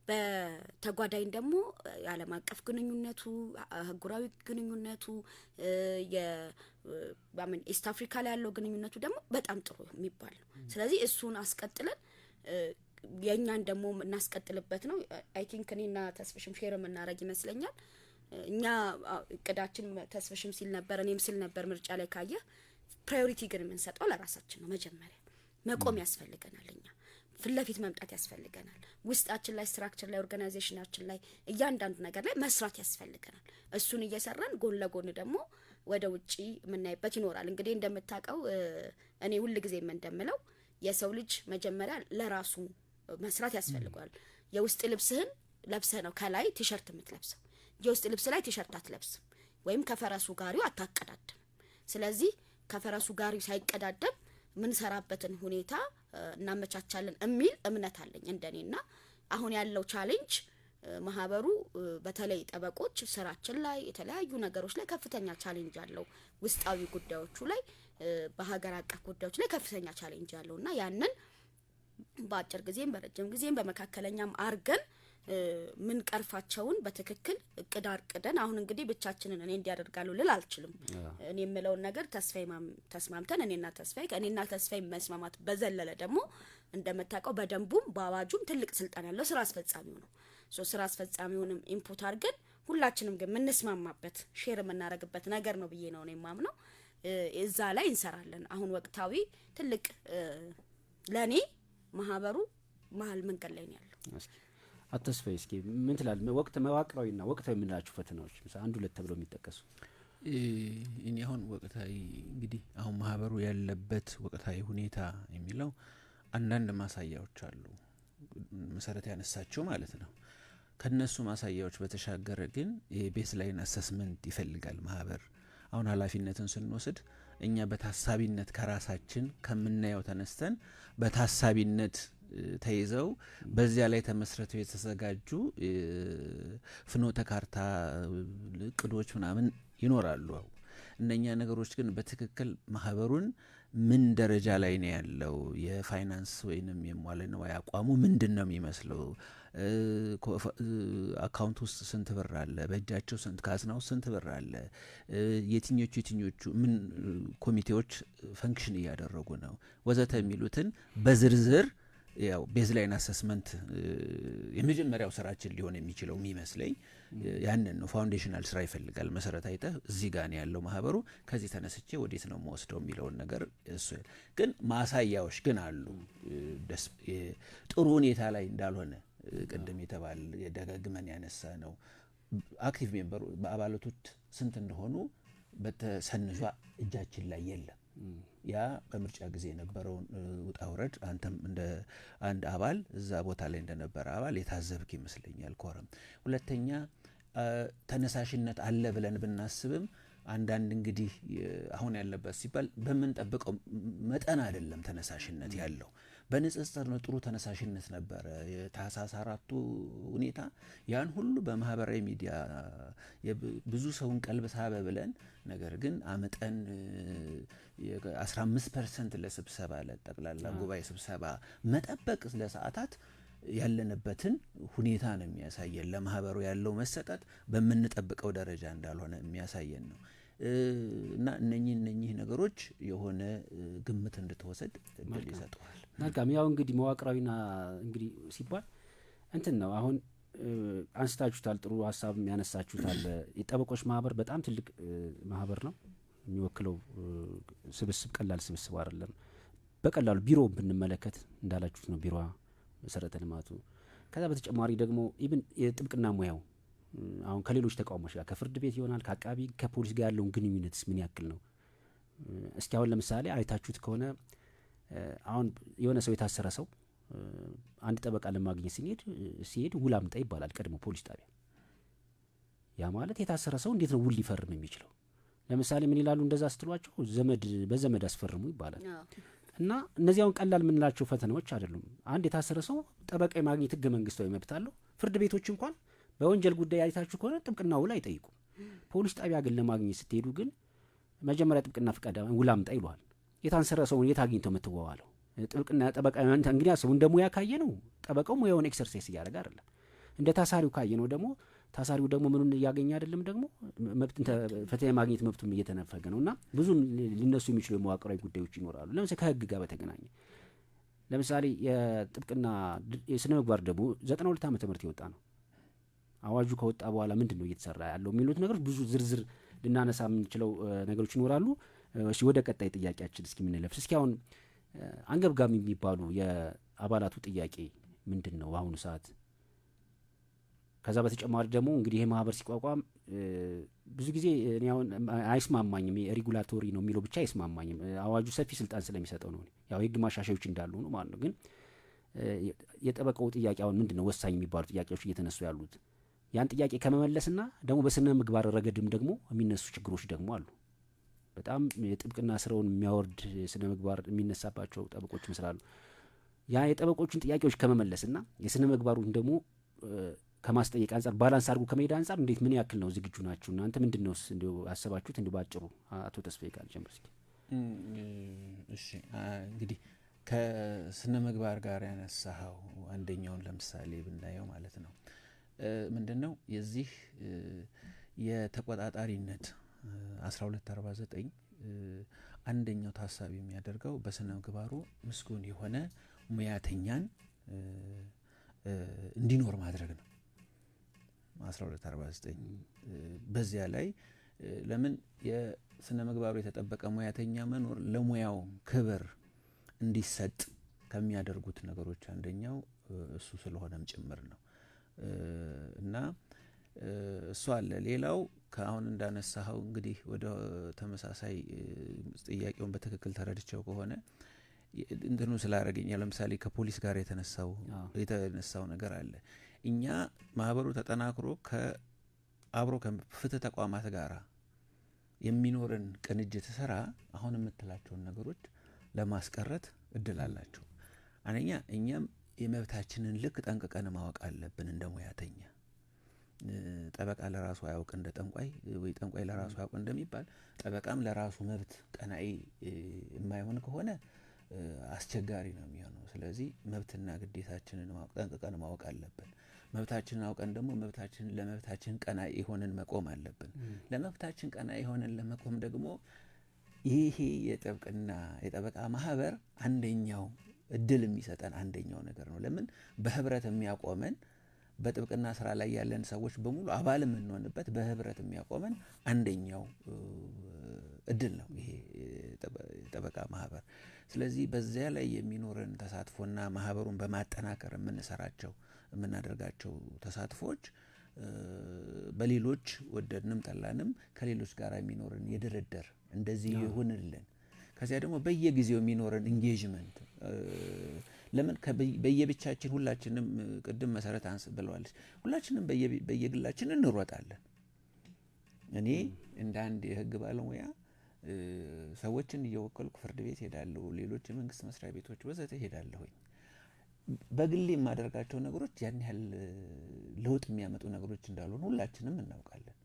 በተጓዳኝ ደግሞ የዓለም አቀፍ ግንኙነቱ አህጉራዊ ግንኙነቱ የባምን ኢስት አፍሪካ ላይ ያለው ግንኙነቱ ደግሞ በጣም ጥሩ የሚባል ነው። ስለዚህ እሱን አስቀጥለን የኛን ደግሞ እናስቀጥልበት ነው። አይ ቲንክ እኔና ተስፍሽም ሼር የምናረግ ይመስለኛል። እኛ እቅዳችን ተስፍሽም ሲል ነበር እኔም ሲል ነበር ምርጫ ላይ ካየ ፕራዮሪቲ ግን የምንሰጠው ለራሳችን ነው። መጀመሪያ መቆም ያስፈልገናል። እኛ ፍለፊት መምጣት ያስፈልገናል። ውስጣችን ላይ ስትራክቸር ላይ ኦርጋናይዜሽናችን ላይ እያንዳንዱ ነገር ላይ መስራት ያስፈልገናል። እሱን እየሰራን ጎን ለጎን ደግሞ ወደ ውጪ የምናይበት ይኖራል። እንግዲህ እንደምታውቀው እኔ ሁል ጊዜ እንደምለው የሰው ልጅ መጀመሪያ ለራሱ መስራት ያስፈልገዋል። የውስጥ ልብስህን ለብሰህ ነው ከላይ ቲሸርት የምትለብሰው። የውስጥ ልብስ ላይ ቲሸርት አትለብስም፣ ወይም ከፈረሱ ጋሪው አታቀዳድም። ስለዚህ ከፈረሱ ጋሪው ሳይቀዳደም ምን ሰራበትን ሁኔታ እናመቻቻለን የሚል እምነት አለኝ እንደኔና አሁን ያለው ቻሌንጅ ማህበሩ በተለይ ጠበቆች ስራችን ላይ የተለያዩ ነገሮች ላይ ከፍተኛ ቻሌንጅ አለው። ውስጣዊ ጉዳዮቹ ላይ በሀገር አቀፍ ጉዳዮች ላይ ከፍተኛ ቻሌንጅ አለውና ያንን በአጭር ጊዜም በረጅም ጊዜም በመካከለኛም አርገን ምን ቀርፋቸውን በትክክል እቅድ አርቅደን አሁን እንግዲህ ብቻችንን እኔ እንዲያደርጋሉ ልል አልችልም። እኔ የምለውን ነገር ተስፋዬ እኔና ተስፋዬ መስማማት በዘለለ ደግሞ እንደምታውቀው በደንቡም በአዋጁም ትልቅ ስልጣን ያለው ስራ አስፈጻሚው ነው። ስራ አስፈጻሚውንም ኢንፑት አድርገን ሁላችንም ግን የምንስማማበት ሼር የምናደርግበት ነገር ነው ብዬ ነው እኔ የማምነው። እዛ ላይ እንሰራለን። አሁን ወቅታዊ ትልቅ ለኔ ማህበሩ መሀል መንገድ ላይ ነው ያለው። አተስፋዬ እስኪ ምን ትላለህ? ወቅት መዋቅራዊና ወቅታዊ የምንላቸው ፈተናዎች ምሳ አንድ ሁለት ተብለው የሚጠቀሱ እኔ አሁን ወቅታዊ እንግዲህ አሁን ማህበሩ ያለበት ወቅታዊ ሁኔታ የሚለው አንዳንድ ማሳያዎች አሉ መሰረት ያነሳቸው ማለት ነው። ከነሱ ማሳያዎች በተሻገረ ግን የቤዝ ላይን አሰስመንት ይፈልጋል ማህበር። አሁን ኃላፊነትን ስንወስድ እኛ በታሳቢነት ከራሳችን ከምናየው ተነስተን በታሳቢነት ተይዘው በዚያ ላይ ተመስርተው የተዘጋጁ ፍኖተ ካርታ እቅዶች ምናምን ይኖራሉ። እነኛ ነገሮች ግን በትክክል ማህበሩን ምን ደረጃ ላይ ነው ያለው፣ የፋይናንስ ወይንም የሟለ ንዋይ አቋሙ ምንድነው የሚመስለው፣ አካውንት ውስጥ ስንት ብር አለ፣ በእጃቸው ስንት ካዝናው ስንት ብር አለ፣ የትኞቹ ምን ኮሚቴዎች ፈንክሽን እያደረጉ ነው ወዘተ የሚሉትን በዝርዝር ያው ቤዝ ላይን አሰስመንት የመጀመሪያው ስራችን ሊሆን የሚችለው የሚመስለኝ ያንን ነው። ፋውንዴሽናል ስራ ይፈልጋል። መሰረት አይተህ እዚህ ጋር ነው ያለው ማህበሩ፣ ከዚህ ተነስቼ ወዴት ነው የምወስደው የሚለውን ነገር እሱ ግን ማሳያዎች ግን አሉ ጥሩ ሁኔታ ላይ እንዳልሆነ ቅድም የተባለ የደጋግመን ያነሳ ነው። አክቲቭ ሜምበሩ በአባላቶች ስንት እንደሆኑ በተሰንዟ እጃችን ላይ የለም። ያ በምርጫ ጊዜ የነበረውን ውጣ ውረድ አንተም እንደ አንድ አባል እዛ ቦታ ላይ እንደነበረ አባል የታዘብክ ይመስለኛል። ኮረም ሁለተኛ ተነሳሽነት አለ ብለን ብናስብም አንዳንድ እንግዲህ አሁን ያለበት ሲባል በምንጠብቀው መጠን አይደለም ተነሳሽነት ያለው። በንጽጽር ነው ጥሩ ተነሳሽነት ነበረ። የታህሳስ 4ቱ ሁኔታ ያን ሁሉ በማህበራዊ ሚዲያ ብዙ ሰውን ቀልብ ሳበ ብለን ነገር ግን አመጠን 15% ለስብሰባ ለጠቅላላ ጉባኤ ስብሰባ መጠበቅ ለሰዓታት ያለንበትን ሁኔታ ነው የሚያሳየን። ለማህበሩ ያለው መሰጠት በምንጠብቀው ደረጃ እንዳልሆነ የሚያሳየን ነው። እና እነኚህ ነገሮች የሆነ ግምት እንድትወሰድ እድል ይሰጠዋል። መልካም። ያው እንግዲህ መዋቅራዊና እንግዲህ ሲባል እንትን ነው አሁን አንስታችሁታል። ጥሩ ሀሳብ ያነሳችሁታል። የጠበቆች ማህበር በጣም ትልቅ ማህበር ነው የሚወክለው ስብስብ ቀላል ስብስብ አይደለም። በቀላሉ ቢሮ ብንመለከት እንዳላችሁት ነው ቢሮዋ መሰረተ ልማቱ። ከዛ በተጨማሪ ደግሞ ኢቭን የጥብቅና ሙያው አሁን ከሌሎች ተቋሞች ጋር ከፍርድ ቤት ይሆናል ከአቃቢ ከፖሊስ ጋር ያለውን ግንኙነትስ ምን ያክል ነው? እስኪ አሁን ለምሳሌ አይታችሁት ከሆነ አሁን የሆነ ሰው የታሰረ ሰው አንድ ጠበቃ ለማግኘት ሲሄድ ውል አምጣ ይባላል ቀድሞ ፖሊስ ጣቢያ። ያ ማለት የታሰረ ሰው እንዴት ነው ውል ሊፈርም የሚችለው? ለምሳሌ ምን ይላሉ እንደዛ ስትሏቸው በዘመድ አስፈርሙ ይባላል። እና እነዚህ አሁን ቀላል የምንላቸው ፈተናዎች አይደሉም። አንድ የታሰረ ሰው ጠበቃ የማግኘት ህገ መንግስታዊ መብት አለው። ፍርድ ቤቶች እንኳን በወንጀል ጉዳይ አይታችሁ ከሆነ ጥብቅና ውል አይጠይቁም። ፖሊስ ጣቢያ ግን ለማግኘት ስትሄዱ ግን መጀመሪያ ጥብቅና ፍቃድ ውል አምጣ ይሏል። የታሰረ ሰውን የት አግኝተው የምትዋዋለው? ጥብቅና ጠበቃ እንግዲህ ሰው እንደ ሙያ ካየ ነው ጠበቃው ሙያውን ኤክሰርሳይዝ እያደረገ አይደለም። እንደ ታሳሪው ካየ ነው ደግሞ ታሳሪው ደግሞ ምኑን እያገኘ አይደለም፣ ደግሞ መብት ፍትህ የማግኘት መብቱም እየተነፈገ ነው። እና ብዙ ሊነሱ የሚችሉ የመዋቅራዊ ጉዳዮች ይኖራሉ። ለምሳሌ ከህግ ጋር በተገናኘ ለምሳሌ የጥብቅና የስነ ምግባር ደግሞ 92 ዓመተ ምህረት የወጣ ነው። አዋጁ ከወጣ በኋላ ምንድነው እየተሰራ ያለው የሚሉት ነገሮች ብዙ ዝርዝር ልናነሳ የምንችለው ነገሮች ይኖራሉ። እሺ ወደ ቀጣይ ጥያቄያችን እስኪ ምንለፍ። እስኪ አሁን አንገብጋሚ የሚባሉ የአባላቱ ጥያቄ ምንድነው በአሁኑ ሰዓት? ከዛ በተጨማሪ ደግሞ እንግዲህ ይሄ ማህበር ሲቋቋም ብዙ ጊዜ እኔ አሁን አይስማማኝም፣ ሬጉላቶሪ ነው የሚለው ብቻ አይስማማኝም። አዋጁ ሰፊ ስልጣን ስለሚሰጠው ነው። ያው የህግ ማሻሻዮች እንዳሉ ነው ማለት ነው። ግን የጠበቃው ጥያቄ አሁን ምንድነው ወሳኝ የሚባሉ ጥያቄዎች እየተነሱ ያሉት? ያን ጥያቄ ከመመለስና ደግሞ በስነ ምግባር ረገድም ደግሞ የሚነሱ ችግሮች ደግሞ አሉ። በጣም የጥብቅና ስራውን የሚያወርድ ስነ ምግባር የሚነሳባቸው ጠበቆችም ስላሉ ያ የጠበቆችን ጥያቄዎች ከመመለስና የስነ ምግባሩን ደግሞ ከማስጠየቅ አንጻር ባላንስ አድርጎ ከመሄድ አንጻር እንዴት ምን ያክል ነው ዝግጁ ናችሁ እናንተ? ምንድነው እንዴ አሰባችሁት? እንዴ ባጭሩ አቶ ተስፋዬ ጋር ጀምር እስኪ። እሺ እንግዲህ ከስነ ምግባር ጋር ያነሳው አንደኛውን ለምሳሌ ብናየው ማለት ነው ምንድነው የዚህ የተቆጣጣሪነት 1249 አንደኛው ታሳቢ የሚያደርገው በስነ ምግባሩ ምስጉን የሆነ ሙያተኛን እንዲኖር ማድረግ ነው። 1249 በዚያ ላይ ለምን የስነ ምግባሩ የተጠበቀ ሙያተኛ መኖር ለሙያው ክብር እንዲሰጥ ከሚያደርጉት ነገሮች አንደኛው እሱ ስለሆነም ጭምር ነው እና እሱ አለ። ሌላው ከአሁን እንዳነሳኸው እንግዲህ ወደ ተመሳሳይ ጥያቄውን በትክክል ተረድቸው ከሆነ እንትኑ ስላረገኝ ለምሳሌ ከፖሊስ ጋር የተነሳው ነገር አለ። እኛ ማህበሩ ተጠናክሮ አብሮ ከፍትህ ተቋማት ጋር የሚኖርን ቅንጅት ስራ አሁን የምትላቸውን ነገሮች ለማስቀረት እድል አላቸው። አንደኛ እኛም የመብታችንን ልክ ጠንቅቀን ማወቅ አለብን እንደ ሙያተኛ። ጠበቃ ለራሱ አያውቅ እንደ ጠንቋይ ወይ ጠንቋይ ለራሱ አያውቅ እንደሚባል ጠበቃም ለራሱ መብት ቀናኢ የማይሆን ከሆነ አስቸጋሪ ነው የሚሆነው። ስለዚህ መብትና ግዴታችንን ጠንቅቀን ማወቅ አለብን። መብታችንን አውቀን ደግሞ ለመብታችን ቀናኢ ሆነን መቆም አለብን። ለመብታችን ቀናኢ ሆነን ለመቆም ደግሞ ይሄ የጠበቃ ማህበር አንደኛው እድል የሚሰጠን አንደኛው ነገር ነው። ለምን በህብረት የሚያቆመን በጥብቅና ስራ ላይ ያለን ሰዎች በሙሉ አባል የምንሆንበት በህብረት የሚያቆመን አንደኛው እድል ነው ይሄ ጠበቃ ማህበር። ስለዚህ በዚያ ላይ የሚኖረን ተሳትፎና ማህበሩን በማጠናከር የምናደርጋቸው ተሳትፎች በሌሎች ወደድንም ጠላንም ከሌሎች ጋር የሚኖረን የድርድር እንደዚህ ይሁንልን። ከዚያ ደግሞ በየጊዜው የሚኖረን ኢንጌጅመንት ለምን በየብቻችን ሁላችንም ቅድም መሰረት ብለዋለች ሁላችንም በየግላችን እንሮጣለን። እኔ እንደ አንድ የህግ ባለሙያ ሰዎችን እየወከልኩ ፍርድ ቤት ሄዳለሁ፣ ሌሎች የመንግስት መስሪያ ቤቶች ወዘተ ሄዳለሁኝ። በግሌ የማደርጋቸው ነገሮች ያን ያህል ለውጥ የሚያመጡ ነገሮች እንዳልሆኑ ሁላችንም እናውቃለን።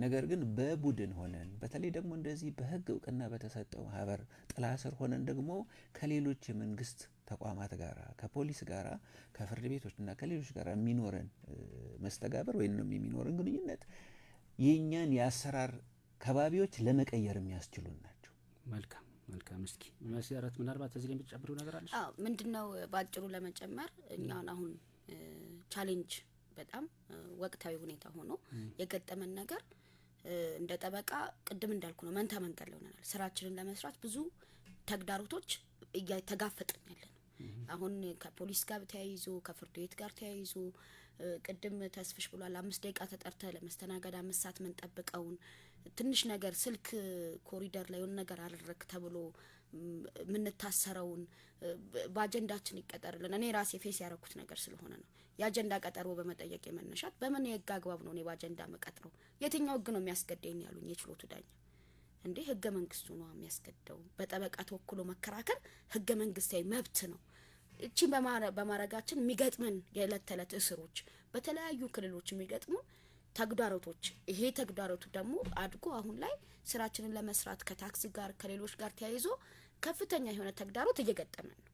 ነገር ግን በቡድን ሆነን በተለይ ደግሞ እንደዚህ በህግ እውቅና በተሰጠው ማህበር ጥላ ስር ሆነን ደግሞ ከሌሎች የመንግስት ተቋማት ጋር ከፖሊስ ጋር ከፍርድ ቤቶችና ከሌሎች ጋር የሚኖረን መስተጋብር ወይንም የሚኖረን ግንኙነት የኛን የአሰራር ከባቢዎች ለመቀየር የሚያስችሉን ናቸው። መልካም እስኪ መሰረት ምናልባት እዚህ ላይ የምትጨምሪው ነገር አለ? ምንድነው ባጭሩ ለመጨመር እኛን አሁን ቻሌንጅ በጣም ወቅታዊ ሁኔታ ሆኖ የገጠመን ነገር እንደ ጠበቃ ቅድም እንዳልኩ ነው መንታ መንገድ ላይ ሆነናል። ስራችንን ለመስራት ብዙ ተግዳሮቶች እየተጋፈጥን ያለን አሁን ከፖሊስ ጋር ተያይዞ ከፍርድ ቤት ጋር ተያይዞ ቅድም ተስፍሽ ብሏል 5 ደቂቃ ተጠርተ ለመስተናገድ 5 ሰዓት ምን ጠብቀውን ትንሽ ነገር ስልክ ኮሪደር ላይ የሆነ ነገር አልረክ ተብሎ ምንታሰረውን በአጀንዳችን ይቀጠርልን። እኔ ራሴ ፌስ ያረኩት ነገር ስለሆነ ነው። የአጀንዳ ቀጠሮ በመጠየቅ የመነሻት በምን የህግ አግባብ ነው እኔ በአጀንዳ መቀጥረው? የትኛው ህግ ነው የሚያስገድደኝ ያሉኝ የችሎቱ ዳኛ። እንዴ ህገ መንግስቱ ነው የሚያስገድደው። በጠበቃ ተወክሎ መከራከር ህገ መንግስታዊ መብት ነው። እቺን በማረጋችን የሚገጥመን የዕለት ተዕለት እስሮች በተለያዩ ክልሎች የሚገጥሙ ተግዳሮቶች ይሄ ተግዳሮቱ ደግሞ አድጎ አሁን ላይ ስራችንን ለመስራት ከታክስ ጋር ከሌሎች ጋር ተያይዞ ከፍተኛ የሆነ ተግዳሮት እየገጠመን ነው።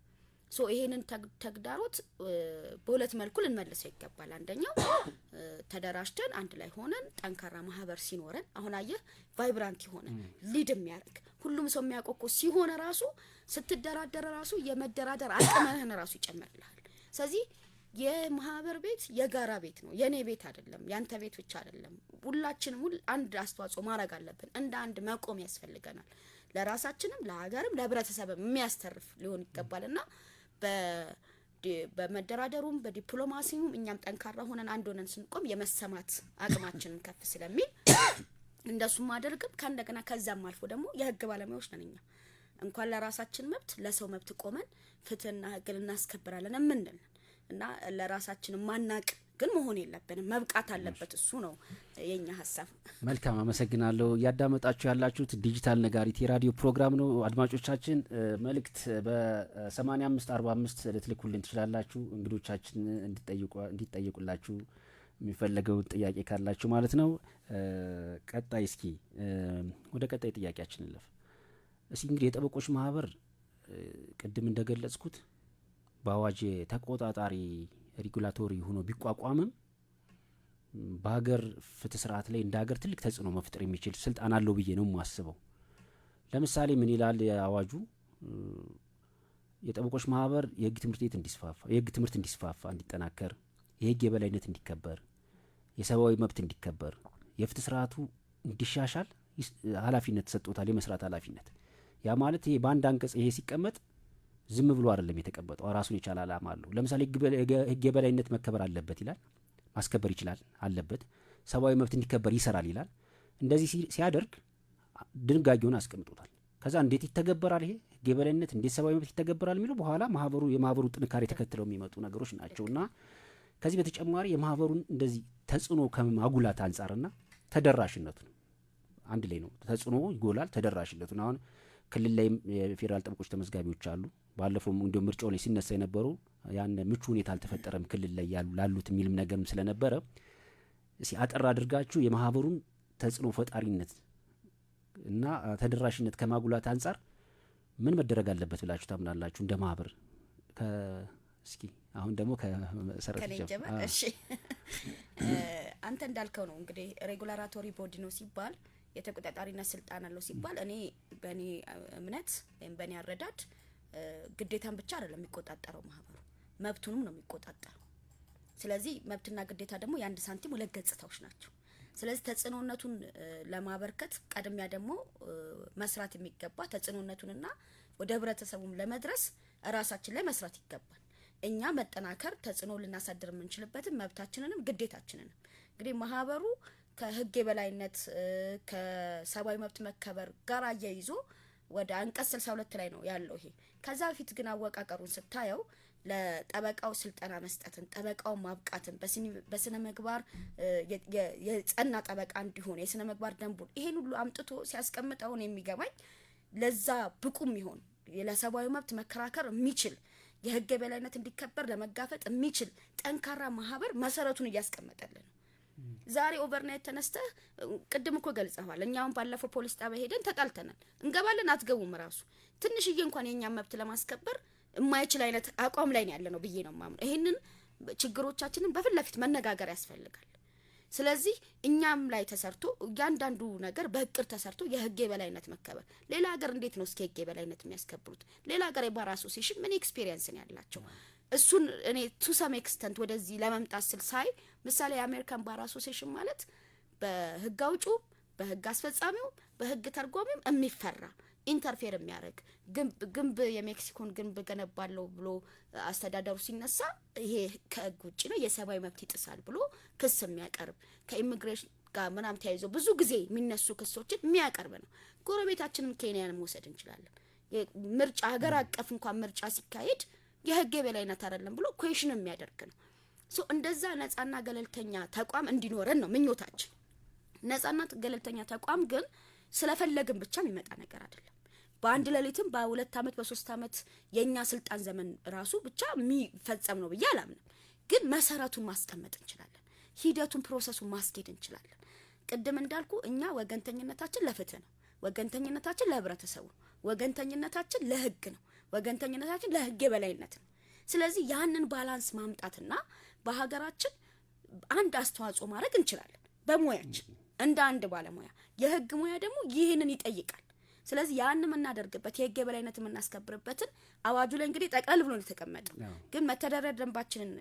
ይሄንን ተግዳሮት በሁለት መልኩ ልንመልሰው ይገባል። አንደኛው ተደራጅተን አንድ ላይ ሆነን ጠንካራ ማህበር ሲኖረን አሁን አየህ ቫይብራንት የሆነ ሊድ የሚያደርግ ሁሉም ሰው የሚያቆቆ ሲሆን ራሱ ስትደራደር ራሱ የመደራደር አቅምህን ራሱ ይጨምርልሃል። ስለዚህ የማህበር ቤት የጋራ ቤት ነው፣ የኔ ቤት አይደለም፣ ያንተ ቤት ብቻ አይደለም። ሁላችንም አንድ አስተዋጽኦ ማድረግ አለብን። እንደ አንድ መቆም ያስፈልገናል። ለራሳችንም ለሀገርም ለህብረተሰብም የሚያስተርፍ ሊሆን ይገባልና በመደራደሩም በዲፕሎማሲውም እኛም ጠንካራ ሆነን አንድ ሆነን ስንቆም የመሰማት አቅማችንን ከፍ ስለሚል እንደሱ ማድረግም ከእንደገና ከዛም አልፎ ደግሞ የህግ ባለሙያዎች ነን እኛ። እንኳን ለራሳችን መብት ለሰው መብት ቆመን ፍትህና ህግን እናስከብራለን የምንል እና ለራሳችን ማናቅ ግን መሆን የለብንም፣ መብቃት አለበት። እሱ ነው የኛ ሀሳብ። መልካም አመሰግናለሁ። ያዳመጣችሁ ያላችሁት ዲጂታል ነጋሪት የራዲዮ ፕሮግራም ነው። አድማጮቻችን መልእክት በ8545 ልትልኩልን ትችላላችሁ። እንግዶቻችን እንዲጠይቁላችሁ የሚፈለገው ጥያቄ ካላችሁ ማለት ነው። ቀጣይ እስኪ ወደ ቀጣይ ጥያቄያችን እንለፍ። እስኪ እንግዲህ የጠበቆች ማህበር ቅድም እንደገለጽኩት በአዋጅ ተቆጣጣሪ ሬጉላቶሪ ሆኖ ቢቋቋምም በሀገር ፍትህ ስርዓት ላይ እንደ ሀገር ትልቅ ተጽዕኖ መፍጠር የሚችል ስልጣን አለው ብዬ ነው የማስበው። ለምሳሌ ምን ይላል አዋጁ? የጠበቆች ማህበር የህግ ትምህርት እንዲስፋፋ እንዲጠናከር፣ የህግ የበላይነት እንዲከበር፣ የሰብአዊ መብት እንዲከበር፣ የፍትህ ስርዓቱ እንዲሻሻል ኃላፊነት ተሰጥቶታል፣ የመስራት ኃላፊነት። ያ ማለት ይሄ በአንድ አንቀጽ ይሄ ሲቀመጥ ዝም ብሎ አይደለም የተቀመጠው፣ ራሱን የቻለ ዓላማ አለው። ለምሳሌ ህግ የበላይነት መከበር አለበት ይላል፣ ማስከበር ይችላል አለበት። ሰብአዊ መብት እንዲከበር ይሰራል ይላል። እንደዚህ ሲያደርግ ድንጋጌውን አስቀምጦታል። ከዛ እንዴት ይተገበራል፣ ይሄ ህግ የበላይነት እንዴት ሰብአዊ መብት ይተገበራል የሚለው በኋላ የማህበሩ ጥንካሬ ተከትለው የሚመጡ ነገሮች ናቸውና ከዚህ በተጨማሪ የማህበሩን እንደዚህ ተጽዕኖ ከማጉላት አንጻርና ተደራሽነቱን አንድ ላይ ነው። ተጽዕኖ ይጎላል፣ ተደራሽነቱን አሁን ክልል ላይ የፌዴራል ጠበቆች ተመዝጋቢዎች አሉ። ባለፈውም እንደ ምርጫው ላይ ሲነሳ የነበረው ያን ምቹ ሁኔታ አልተፈጠረም ክልል ላይ ላሉት የሚልም ነገርም ስለነበረ አጠር አድርጋችሁ የማህበሩን ተጽዕኖ ፈጣሪነት እና ተደራሽነት ከማጉላት አንጻር ምን መደረግ አለበት ብላችሁ ታምናላችሁ እንደ ማህበር? እስኪ አሁን ደግሞ ከመሰረት ጀምር። እሺ አንተ እንዳልከው ነው እንግዲህ ሬጉላቶሪ ቦዲ ነው ሲባል የተቆጣጣሪነት ስልጣን አለው ሲባል እኔ በእኔ እምነት ወይም በእኔ አረዳድ ግዴታን ብቻ አይደለም የሚቆጣጠረው ማህበሩ፣ መብቱንም ነው የሚቆጣጠረው። ስለዚህ መብትና ግዴታ ደግሞ የአንድ ሳንቲም ሁለት ገጽታዎች ናቸው። ስለዚህ ተጽዕኖነቱን ለማበርከት ቀድሚያ ደግሞ መስራት የሚገባ ተጽዕኖነቱንና ወደ ህብረተሰቡም ለመድረስ ራሳችን ላይ መስራት ይገባል። እኛ መጠናከር ተጽዕኖ ልናሳድር የምንችልበትን መብታችንንም ግዴታችንንም እንግዲህ ማህበሩ ከህግ የበላይነት ከሰብአዊ መብት መከበር ጋር አያይዞ ወደ አንቀጽ 62 ላይ ነው ያለው ይሄ። ከዛ በፊት ግን አወቃቀሩን ስታየው ለጠበቃው ስልጠና መስጠትን፣ ጠበቃው ማብቃትን፣ በስነ ምግባር የጸና ጠበቃ እንዲሆን የስነ ምግባር ደንቡን ይሄን ሁሉ አምጥቶ ሲያስቀምጠው ነው የሚገባኝ። ለዛ ብቁም ይሆን ለሰብአዊ መብት መከራከር የሚችል የህግ የበላይነት እንዲከበር ለመጋፈጥ የሚችል ጠንካራ ማህበር መሰረቱን እያስቀመጠልን ነው። ዛሬ ኦቨርናይት ተነስተህ ቅድም እኮ ገልጸዋል። እኛውን ባለፈው ፖሊስ ጣቢያ ሄደን ተጣልተናል። እንገባለን አትገቡም ራሱ ትንሽዬ እንኳን የኛ መብት ለማስከበር የማይችል አይነት አቋም ላይ ነው ያለነው ብዬ ነው ማምነው። ይሄንን ችግሮቻችንን በፊት ለፊት መነጋገር ያስፈልጋል። ስለዚህ እኛም ላይ ተሰርቶ እያንዳንዱ ነገር በእቅድ ተሰርቶ የህግ የበላይነት መከበር። ሌላ ሀገር እንዴት ነው እስከ ህግ የበላይነት የሚያስከብሩት? ሌላ ሀገር የባር አሶሲዬሽን ምን ኤክስፒሪየንስ ነው ያላቸው? እሱን እኔ ቱ ሰም ኤክስተንት ወደዚህ ለመምጣት ስል ሳይ ምሳሌ የአሜሪካን ባር አሶሲዬሽን ማለት በህግ አውጪው፣ በህግ አስፈጻሚው፣ በህግ ተርጓሚው የሚፈራ ኢንተርፌር የሚያደርግ ግንብ የሜክሲኮን ግንብ ገነባለሁ ብሎ አስተዳደሩ ሲነሳ ይሄ ከህግ ውጭ ነው የሰብአዊ መብት ይጥሳል ብሎ ክስ የሚያቀርብ ከኢሚግሬሽን ጋር ምናምን ተያይዞ ብዙ ጊዜ የሚነሱ ክሶችን የሚያቀርብ ነው። ጎረቤታችንን ኬንያን መውሰድ እንችላለን። ምርጫ ሀገር አቀፍ እንኳን ምርጫ ሲካሄድ የህግ የበላይነት አይደለም ብሎ ኩዌሽን የሚያደርግ ነው። ሶ እንደዛ ነጻና ገለልተኛ ተቋም እንዲኖረን ነው ምኞታችን። ነጻና ገለልተኛ ተቋም ግን ስለፈለግን ብቻ የሚመጣ ነገር አይደለም። በአንድ ሌሊትም በ2 አመት በ3 አመት የኛ ስልጣን ዘመን ራሱ ብቻ የሚፈጸም ነው ብዬ አላምንም። ግን መሰረቱን ማስቀመጥ እንችላለን። ሂደቱን ፕሮሰሱን ማስኬድ እንችላለን። ቅድም እንዳልኩ እኛ ወገንተኝነታችን ለፍትህ ነው፣ ወገንተኝነታችን ለህብረተሰቡ፣ ወገንተኝነታችን ለህግ ነው፣ ወገንተኝነታችን ለህግ የበላይነት ነው። ስለዚህ ያንን ባላንስ ማምጣትና በሀገራችን አንድ አስተዋጽኦ ማድረግ እንችላለን በሙያችን እንደ አንድ ባለሙያ። የህግ ሙያ ደግሞ ይህንን ይጠይቃል። ስለዚህ ያን የምናደርግበት የህግ የበላይነት የምናስከብርበትን አዋጁ ላይ እንግዲህ ጠቅለል ብሎ ነው የተቀመጠው። ግን መተዳደሪያ ደንባችንን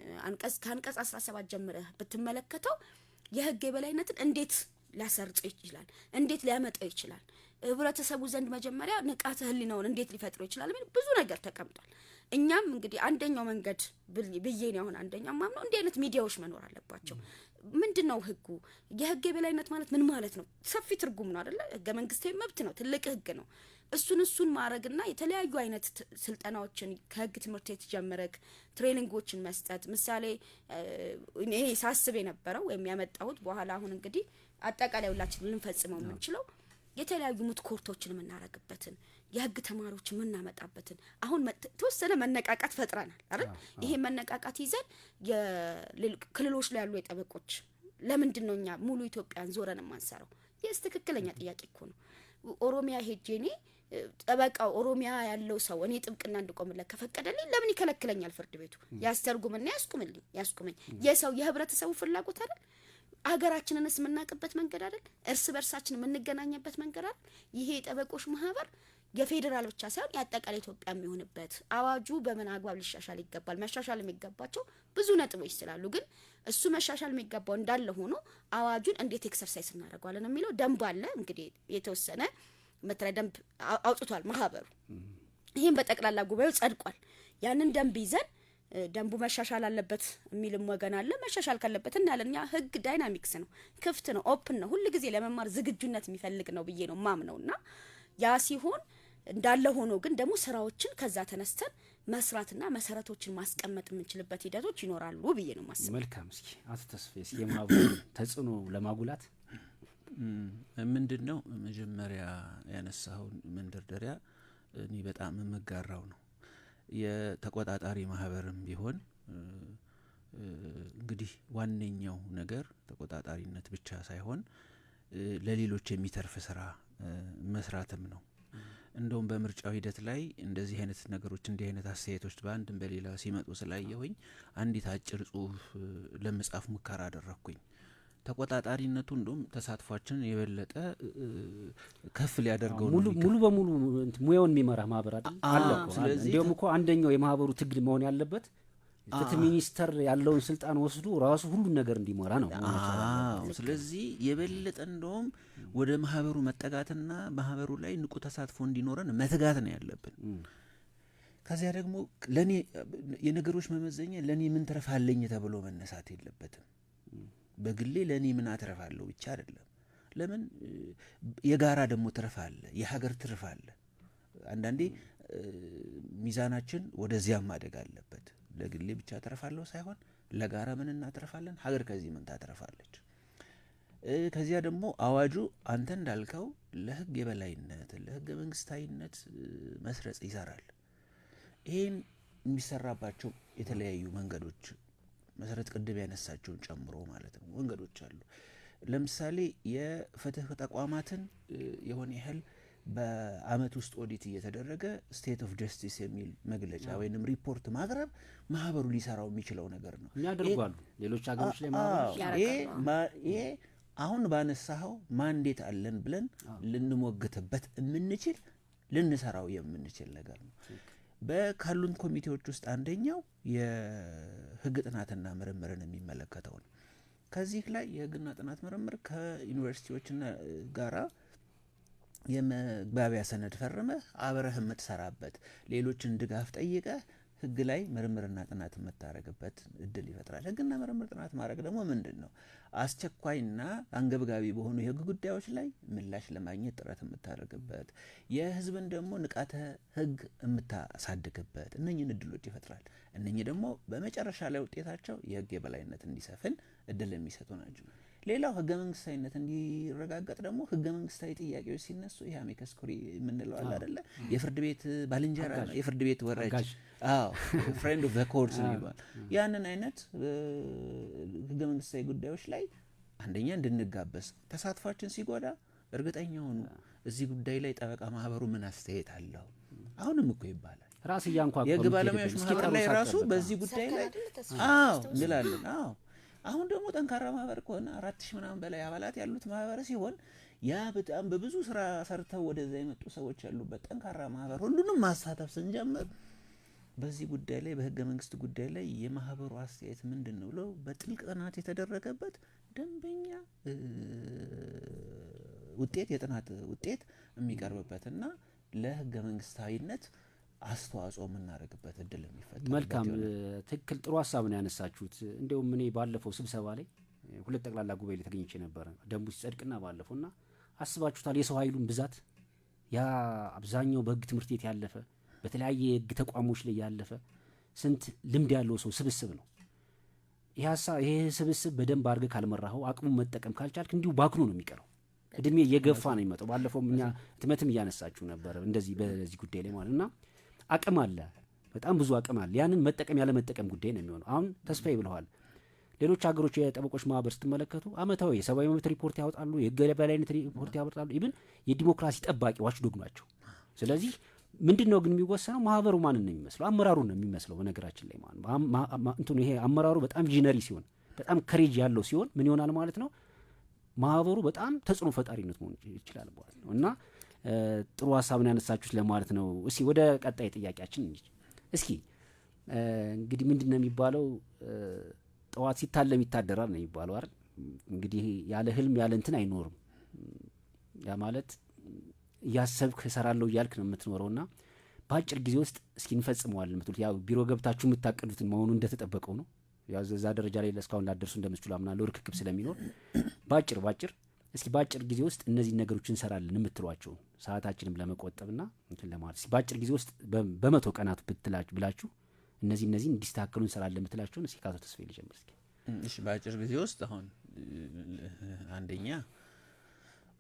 ከአንቀጽ 17 ጀምረህ ብትመለከተው የህግ የበላይነትን እንዴት ሊያሰርጸው ይችላል፣ እንዴት ሊያመጣው ይችላል፣ ህብረተሰቡ ዘንድ መጀመሪያ ንቃተ ህሊናውን እንዴት ሊፈጥረው ይችላል ምን ብዙ ነገር ተቀምጧል። እኛም እንግዲህ አንደኛው መንገድ ብዬ ነው አሁን አንደኛው ማምነው እንዲህ አይነት ሚዲያዎች መኖር አለባቸው። ምንድነው ህጉ? የህግ የበላይነት ማለት ምን ማለት ነው? ሰፊ ትርጉም ነው አይደለ? ህገ መንግስታዊ መብት ነው፣ ትልቅ ህግ ነው። እሱን ማድረግና የተለያዩ አይነት ስልጠናዎችን ከህግ ትምህርት ቤት ጀምረክ ትሬኒንጎችን መስጠት። ምሳሌ እኔ ሳስብ የነበረው ወይም ያመጣሁት በኋላ አሁን እንግዲህ አጠቃላይ ሁላችን ልንፈጽመው የምንችለው የተለያዩ ሙት ኮርቶችን የምናረግበትን የህግ ተማሪዎችን የምናመጣበትን አሁን ተወሰነ መነቃቃት ፈጥረናል አይደል? ይሄ መነቃቃት ይዘን የክልሎች ላይ ያሉ የጠበቆች ለምንድን ነው እኛ ሙሉ ኢትዮጵያን ዞረን የማንሰራው? ይህስ ትክክለኛ ጥያቄ እኮ ነው። ኦሮሚያ ሄጄ እኔ ጠበቃው ኦሮሚያ ያለው ሰው እኔ ጥብቅና እንድቆምለት ከፈቀደልኝ ለምን ይከለክለኛል? ፍርድ ቤቱ ያስተርጉምና ያስቁመኝ። የሰው የህብረተሰቡ ፍላጎት አይደል? ሀገራችንንስ የምናውቅበት መንገድ አይደል? እርስ በርሳችን የምንገናኝበት መንገድ አይደል? ይሄ የጠበቆች ማህበር የፌዴራል ብቻ ሳይሆን ያጠቃላይ ኢትዮጵያ የሚሆንበት አዋጁ በምን አግባብ ሊሻሻል ይገባል። መሻሻል የሚገባቸው ብዙ ነጥቦች ስላሉ ግን እሱ መሻሻል የሚገባው እንዳለ ሆኖ አዋጁን እንዴት ኤክሰርሳይዝ እናደርጋለን የሚለው ደንብ አለ። እንግዲህ የተወሰነ መተዳደሪያ ደንብ አውጥቷል ማህበሩ። ይሄን በጠቅላላ ጉባኤው ጸድቋል። ያንን ደንብ ይዘን ደንቡ መሻሻል አለበት የሚልም ወገን አለ። መሻሻል ካለበት እናለኛ ህግ ዳይናሚክስ ነው፣ ክፍት ነው፣ ኦፕን ነው፣ ሁሉ ጊዜ ለመማር ዝግጁነት የሚፈልግ ነው ብዬ ነው ማምነውና ያ ሲሆን እንዳለ ሆኖ ግን ደግሞ ስራዎችን ከዛ ተነስተን መስራትና መሰረቶችን ማስቀመጥ የምንችልበት ሂደቶች ይኖራሉ ብዬ ነው ማስበው። መልካም። እስኪ አቶ ተስፋዬ እስኪ የማህበሩ ተጽዕኖ ለማጉላት ምንድነው መጀመሪያ ያነሳው መንደርደሪያ እኔ በጣም የምጋራው ነው። የተቆጣጣሪ ማህበርም ቢሆን እንግዲህ ዋነኛው ነገር ተቆጣጣሪነት ብቻ ሳይሆን ለሌሎች የሚተርፍ ስራ መስራትም ነው። እንደውም በምርጫው ሂደት ላይ እንደዚህ አይነት ነገሮች እንዲህ አይነት አስተያየቶች በአንድም በሌላ ሲመጡ ስላየሁኝ አንዲት አጭር ጽሁፍ ለመጻፍ ሙከራ አደረኩኝ። ተቆጣጣሪነቱ እንደውም ተሳትፏችን የበለጠ ከፍ ሊያደርገው ነው። ሙሉ በሙሉ ሙያውን የሚመራ ማህበር አለ። ስለዚህ እንደውም እኮ አንደኛው የማህበሩ ትግል መሆን ያለበት ፍትህ ሚኒስተር ያለውን ስልጣን ወስዶ ራሱ ሁሉን ነገር እንዲመራ ነው። ስለዚህ የበለጠ እንደውም ወደ ማህበሩ መጠጋትና ማህበሩ ላይ ንቁ ተሳትፎ እንዲኖረን መትጋት ነው ያለብን። ከዚያ ደግሞ ለኔ የነገሮች መመዘኛ ለኔ ምን ተረፋለኝ ተብሎ መነሳት የለበትም። በግሌ ለኔ ምን አትረፋለሁ ብቻ አይደለም። ለምን የጋራ ደግሞ ትርፍ አለ፣ የሀገር ትርፍ አለ። አንዳንዴ ሚዛናችን ወደዚያም ማደግ አለበት። ለግሌ ብቻ ተረፋለሁ ሳይሆን ለጋራ ምን እናተርፋለን፣ ሀገር ከዚህ ምን ታተርፋለች። ከዚያ ደግሞ አዋጁ አንተ እንዳልከው ለህግ የበላይነት ለህገ መንግስታዊነት መስረጽ ይሰራል። ይሄን የሚሰራባቸው የተለያዩ መንገዶች መሰረት ቅድም ያነሳቸውን ጨምሮ ማለት ነው መንገዶች አሉ። ለምሳሌ የፍትህ ተቋማትን የሆነ ያህል በአመት ውስጥ ኦዲት እየተደረገ ስቴት ኦፍ ጀስቲስ የሚል መግለጫ ወይንም ሪፖርት ማቅረብ ማህበሩ ሊሰራው የሚችለው ነገር ነው። ያደርጋሉ ሌሎች ሀገሮች ላይ ይሄ አሁን ባነሳው ማንዴት አለን ብለን ልንሞግትበት የምንችል ልንሰራው የምንችል ነገር ነው። በካሉን ኮሚቴዎች ውስጥ አንደኛው የህግ ጥናትና ምርምርን የሚመለከተው ነው። ከዚህ ላይ የህግና ጥናት ምርምር ከዩኒቨርሲቲዎችና ጋራ የመግባቢያ ሰነድ ፈርመህ አብረህ የምትሰራበት ሌሎችን ድጋፍ ጠይቀህ ህግ ላይ ምርምርና ጥናት የምታረግበት እድል ይፈጥራል። ህግና ምርምር ጥናት ማድረግ ደግሞ ምንድን ነው? አስቸኳይና አንገብጋቢ በሆኑ የህግ ጉዳዮች ላይ ምላሽ ለማግኘት ጥረት የምታደርግበት፣ የህዝብን ደግሞ ንቃተ ህግ የምታሳድግበት እነኝህን እድሎች ይፈጥራል። እነኝህ ደግሞ በመጨረሻ ላይ ውጤታቸው የህግ የበላይነት እንዲሰፍን እድል የሚሰጡ ናቸው። ሌላው ህገ መንግስታዊነት እንዲረጋገጥ ደግሞ ህገ መንግስታዊ ጥያቄዎች ሲነሱ ይሄ አሜከስ ኩሪ የምንለው አለ አይደለ? የፍርድ ቤት ባልንጀራ ነው፣ የፍርድ ቤት ወራጅ፣ ፍሬንድ ኦፍ ዘ ኮርትስ ይባላል። ያንን አይነት ህገ መንግስታዊ ጉዳዮች ላይ አንደኛ እንድንጋበዝ ተሳትፏችን ሲጎዳ እርግጠኛ ሆኑ እዚህ ጉዳይ ላይ ጠበቃ ማህበሩ ምን አስተያየት አለው? አሁንም እኮ ይባላል ራስ ያንኳኳ የህግ ባለሙያዎች ማህበር ላይ ራሱ በዚህ ጉዳይ ላይ እንላለን። አሁን ደግሞ ጠንካራ ማህበር ከሆነ 4000 ምናምን በላይ አባላት ያሉት ማህበር ሲሆን ያ በጣም በብዙ ስራ ሰርተው ወደዛ የመጡ ሰዎች ያሉበት ጠንካራ ማህበር ሁሉንም ማሳተፍ ስንጀምር በዚህ ጉዳይ ላይ በህገ መንግስት ጉዳይ ላይ የማህበሩ አስተያየት ምንድን ነው ብሎ በጥልቅ ጥናት የተደረገበት ደንበኛ ውጤት የጥናት ውጤት የሚቀርብበትና ለህገ መንግስታዊነት አስተዋጽኦ የምናደርግበት እድል የሚፈጠር። መልካም ትክክል፣ ጥሩ ሀሳብ ነው ያነሳችሁት። እንደውም እኔ ባለፈው ስብሰባ ላይ 2 ጠቅላላ ጉባኤ ላይ ተገኝቼ ነበረ ደንቡ ሲጸድቅና ባለፈውና አስባችሁታል የሰው ኃይሉን ብዛት ያ አብዛኛው በህግ ትምህርት ቤት ያለፈ በተለያየ የህግ ተቋሞች ላይ ያለፈ ስንት ልምድ ያለው ሰው ስብስብ ነው። ይሄ ስብስብ በደንብ አድርገህ ካልመራኸው አቅሙን መጠቀም ካልቻልክ እንዲሁ ባክኖ ነው የሚቀረው። እድሜ እየገፋ ነው የሚመጣው። ባለፈውም እኛ ህትመትም እያነሳችሁ ነበር እንደዚህ በዚህ ጉዳይ ላይ ማለት እና አቅም አለ፣ በጣም ብዙ አቅም አለ። ያንን መጠቀም ያለ መጠቀም ጉዳይ ነው የሚሆነው። አሁን ተስፋዬ ብለዋል። ሌሎች ሀገሮች የጠበቆች ማህበር ስትመለከቱ አመታዊ የሰብአዊ መብት ሪፖርት ያወጣሉ፣ የህግ የበላይነት ሪፖርት ያወጣሉ። ኢቭን የዲሞክራሲ ጠባቂ ዋችዶግ ናቸው። ስለዚህ ምንድን ነው ግን የሚወሰነው ማህበሩ ማንን ነው የሚመስለው? አመራሩን ነው የሚመስለው። በነገራችን ላይ ማለት ይሄ አመራሩ በጣም ቪዥነሪ ሲሆን፣ በጣም ከሬጅ ያለው ሲሆን ምን ይሆናል ማለት ነው? ማህበሩ በጣም ተጽዕኖ ፈጣሪነት መሆን ይችላል ማለት ነው። እና ጥሩ ሀሳብ ነው ያነሳችሁት ለማለት ነው። እስኪ ወደ ቀጣይ ጥያቄያችን እስኪ እንግዲህ ምንድን ነው የሚባለው ጠዋት ሲታለም ይታደራል ነው የሚባለው አይደል? እንግዲህ ያለ ህልም ያለ እንትን አይኖርም። ያ ማለት እያሰብክ እሰራለሁ እያልክ ነው የምትኖረውና በአጭር ጊዜ ውስጥ እስኪ እንፈጽመዋለን የምትሉት ያው ቢሮ ገብታችሁ የምታቀዱትን መሆኑ እንደተጠበቀው ነው። ያው እዛ ደረጃ ላይ እስካሁን ላደርሱ እንደምትችሉ አምናለሁ። ርክክብ ስለሚኖር ባጭር እስኪ ባጭር ጊዜ ውስጥ እነዚህ ነገሮች እንሰራለን የምትሏቸው ሰዓታችንም ለመቆጠብና እንትን ለማለት እስኪ ባጭር ጊዜ ውስጥ በ100 ቀናት ብላችሁ እነዚህ እንዲስተካከሉ እንሰራለን የምትላቸውን እስኪ ካቶ ተስፋዬ ልጀምር እስኪ። እሺ ባጭር ጊዜ ውስጥ አሁን አንደኛ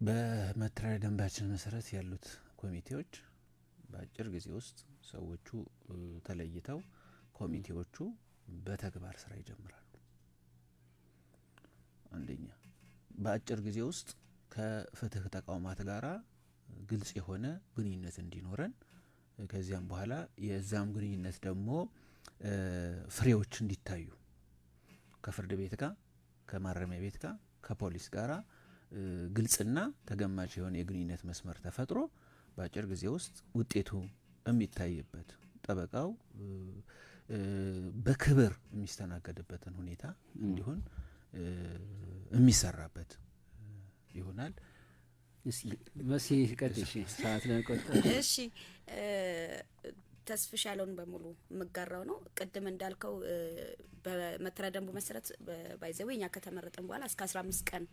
በመተዳደሪያ ደንባችን መሰረት ያሉት ኮሚቴዎች በአጭር ጊዜ ውስጥ ሰዎቹ ተለይተው ኮሚቴዎቹ በተግባር ስራ ይጀምራሉ። አንደኛ በአጭር ጊዜ ውስጥ ከፍትህ ተቋማት ጋራ ግልጽ የሆነ ግንኙነት እንዲኖረን ከዚያም በኋላ የዛም ግንኙነት ደግሞ ፍሬዎች እንዲታዩ ከፍርድ ቤት ጋር ከማረሚያ ቤት ጋር ከፖሊስ ጋራ ግልጽና ተገማች የሆነ የግንኙነት መስመር ተፈጥሮ በአጭር ጊዜ ውስጥ ውጤቱ የሚታይበት ጠበቃው በክብር የሚስተናገድበትን ሁኔታ እንዲሆን የሚሰራበት ይሆናል። መሲ ቀጥሽ ሰዓት ለቆጠር። እሺ ተስፍሽ ያለውን በሙሉ መጋራው ነው። ቅድም እንዳልከው በመተዳደሪያ ደንቡ መሰረት ባይዘውኛ ከተመረጠን በኋላ እስከ 15 ቀን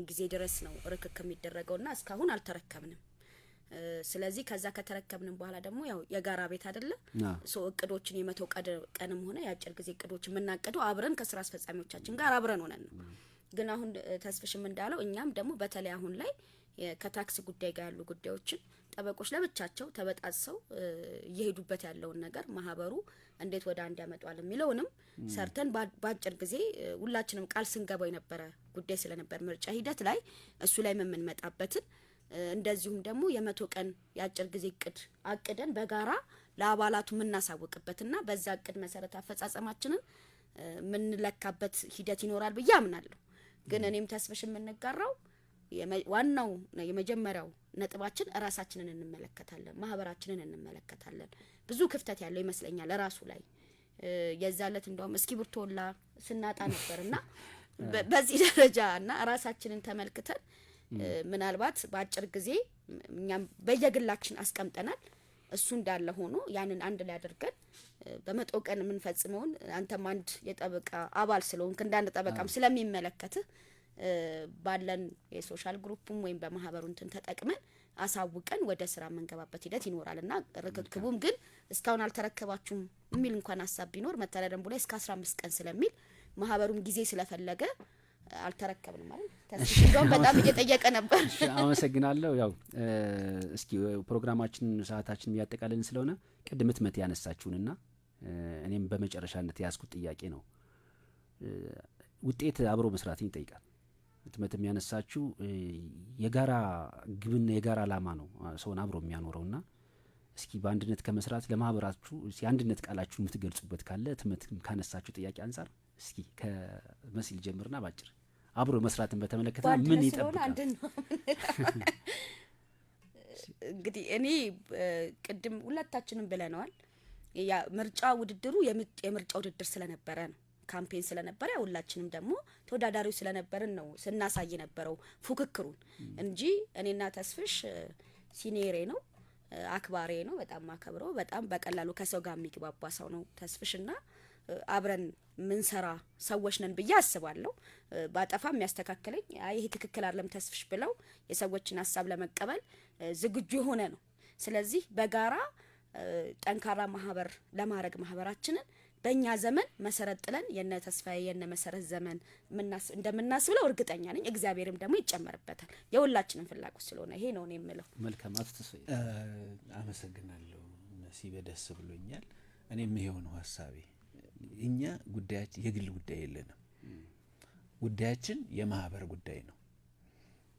ጊዜ ድረስ ነው ርክክብ የሚደረገውና እስካሁን አልተረከብንም። ስለዚህ ከዛ ከተረከብንም በኋላ ደግሞ ያው የጋራ ቤት አይደለ እቅዶችን የ100 ቀንም ሆነ የአጭር ጊዜ እቅዶችን የምናቀደው አብረን ከስራ አስፈጻሚዎቻችን ጋር አብረን ሆነን ነው። ግን አሁን ተስፍሽም እንዳለው እኛም ደግሞ በተለይ አሁን ላይ ከታክስ ጉዳይ ጋር ያሉ ጉዳዮችን ጠበቆች ለብቻቸው ተበጣጥሰው እየሄዱበት ያለውን ነገር ማህበሩ እንዴት ወደ አንድ ያመጣዋል የሚለውንም ሰርተን በአጭር ጊዜ ሁላችንም ቃል ስንገባው የነበረ ጉዳይ ስለነበር ምርጫ ሂደት ላይ እሱ ላይ የምንመጣበትን እንደዚሁም ደግሞ የ100 ቀን የአጭር ጊዜ እቅድ አቅደን በጋራ ለአባላቱ የምናሳውቅበትና በዛ እቅድ መሰረት አፈጻጸማችንን የምንለካበት ሂደት ይኖራል ብዬ አምናለሁ። ግን እኔም ተስፍሽ የምንጋራው ዋናው የመጀመሪያው ነጥባችን ራሳችንን እንመለከታለን፣ ማህበራችንን እንመለከታለን። ብዙ ክፍተት ያለው ይመስለኛል ራሱ ላይ የዛለት እንደውም እስኪብርቶላ ስናጣ ነበርና በዚህ ደረጃና ራሳችንን ተመልክተን ምናልባት በአጭር ጊዜ እኛም በየግላችን አስቀምጠናል። እሱ እንዳለ ሆኖ ያንን አንድ ላይ አድርገን በ100 ቀን የምንፈጽመውን አንተም አንድ የጠበቃ አባል ስለሆንክ እንዳንድ ጠበቃም ስለሚመለከትህ ባለን የሶሻል ግሩፕም ወይም በማህበሩ እንትን ተጠቅመን አሳውቀን ወደ ስራ መንገባበት ሂደት ይኖራልና ርክክቡም ግን እስካሁን አልተረከባችሁም የሚል እንኳን ሐሳብ ቢኖር መተዳደሪያ ደንቡ ላይ እስከ 15 ቀን ስለሚል ማህበሩም ጊዜ ስለፈለገ አልተረከብንም ማለት ተስፋው በጣም እየጠየቀ ነበር። አመሰግናለሁ። ያው እስኪ ፕሮግራማችን ሰዓታችን ያጠቃልልን ስለሆነ ቅድም ህትመት ያነሳችሁንና እኔም በመጨረሻነት ያስኩት ጥያቄ ነው። ውጤት አብሮ መስራትን ይጠይቃል። ህትመት የሚያነሳችሁ የጋራ ግብና የጋራ አላማ ነው ሰውን አብሮ የሚያኖረውና እስኪ በአንድነት ከመስራት ለማህበራችሁ እስኪ አንድነት ቃላችሁ የምትገልጹበት ካለ ህትመት ካነሳችሁ ጥያቄ አንፃር እስኪ ከመሲል ጀምርና ባጭር አብሮ መስራትን በተመለከተ ምን ይጠብቃል? እንግዲህ እኔ ቅድም ሁለታችንም ብለናል። ያ ምርጫ ውድድሩ የምርጫ ውድድር ስለነበረ ነው፣ ካምፔን ስለነበረ ሁላችንም ደግሞ ተወዳዳሪው ስለነበርን ነው ስናሳይ ነበረው ፉክክሩን እንጂ እኔና ተስፍሽ ሲኒየሬ ነው፣ አክባሬ ነው፣ በጣም ማከብረው፣ በጣም በቀላሉ ከሰው ጋር የሚግባባ ሰው ነው ተስፍሽና አብረን ምንሰራ ሰዎች ነን ብዬ አስባለሁ። ባጠፋ የሚያስተካክለኝ ይሄ ትክክል አይደለም ተስፍሽ ብለው የሰዎችን ሀሳብ ለመቀበል ዝግጁ የሆነ ነው። ስለዚህ በጋራ ጠንካራ ማህበር ለማድረግ ማህበራችንን በእኛ ዘመን መሰረት ጥለን የነ ተስፋዬ የነ መሰረት ዘመን እንደምናስብለው እርግጠኛ ነኝ። እግዚአብሔርም ደግሞ ይጨመርበታል። የሁላችንም ፍላጎት ስለሆነ ይሄ ነው የምለው። መልካም አቶ ተስፋዬ አመሰግናለሁ። ነሲበ ደስ ብሎኛል። እኔም ይሄው ነው ሀሳቤ። እኛ ጉዳያችን የግል ጉዳይ የለንም። ጉዳያችን የማህበር ጉዳይ ነው።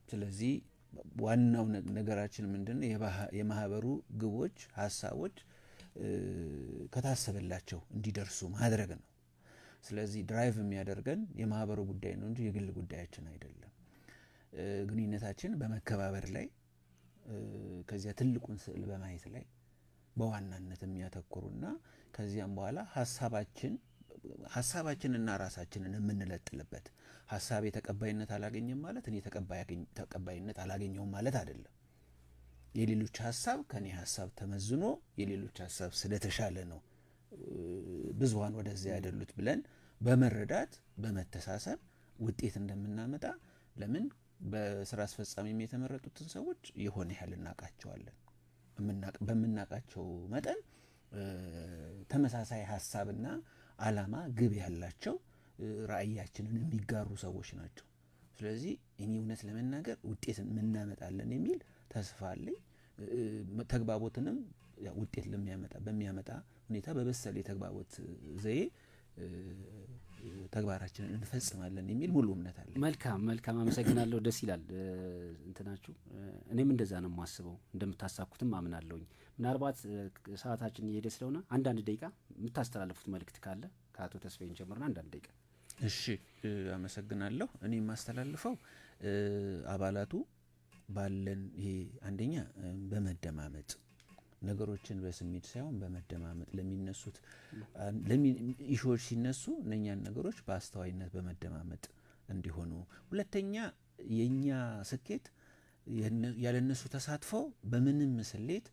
ስለዚህ ዋናው ነገራችን ምንድነው? የማህበሩ ግቦች፣ ሀሳቦች ከታሰበላቸው እንዲደርሱ ማድረግ ነው። ስለዚህ ድራይቭ የሚያደርገን የማህበሩ ጉዳይ ነው እንጂ የግል ጉዳያችን አይደለም። ግንኙነታችን በመከባበር ላይ ከዚያ ትልቁን ስዕል በማየት ላይ በዋናነት የሚያተኩሩና ከዚያም በኋላ ሀሳባችንና ራሳችንን የምንለጥልበት ሀሳቤ ተቀባይነት አላገኘም ማለት እኔ ተቀባይነት አላገኘውም ማለት አይደለም። የሌሎች ሀሳብ ከኔ ሀሳብ ተመዝኖ የሌሎች ሀሳብ ስለተሻለ ነው ብዙሃን ወደዚያ ያደሉት ብለን በመረዳት በመተሳሰብ ውጤት እንደምናመጣ ለምን በስራ አስፈጻሚም የተመረጡትን ሰዎች የሆነ ያህል እናቃቸዋለን። በምናቃቸው መጠን ተመሳሳይ ሀሳብና አላማ ግብ ያላቸው ራእያችንን የሚጋሩ ሰዎች ናቸው። ስለዚህ እኔ እውነት ለመናገር ውጤት እናመጣለን የሚል ተስፋ አለኝ። ተግባቦትንም ውጤት በሚያመጣ ሁኔታ በበሰለ የተግባቦት ዘዬ ተግባራችንን እንፈጽማለን የሚል ሙሉ እምነት አለ። መልካም አመሰግናለሁ። ደስ ይላል እንትናችሁ። እኔም እንደዛ ነው የማስበው፣ እንደምታሳኩትም አምናለሁኝ። ምናልባት ሰዓታችን እየሄደ ስለሆነ አንዳንድ ደቂቃ የምታስተላልፉት መልእክት ካለ ከአቶ ተስፋዬን ጀምርና አንዳንድ ደቂቃ። እሺ፣ አመሰግናለሁ። እኔ የማስተላልፈው አባላቱ ባለን ይሄ አንደኛ በመደማመጥ ነገሮችን በስሜት ሳይሆን በመደማመጥ ለሚነሱት ኢሹዎች ሲነሱ እነኛን ነገሮች በአስተዋይነት በመደማመጥ እንዲሆኑ፣ ሁለተኛ የኛ ስኬት ያለነሱ ተሳትፎ በምንም ስሌት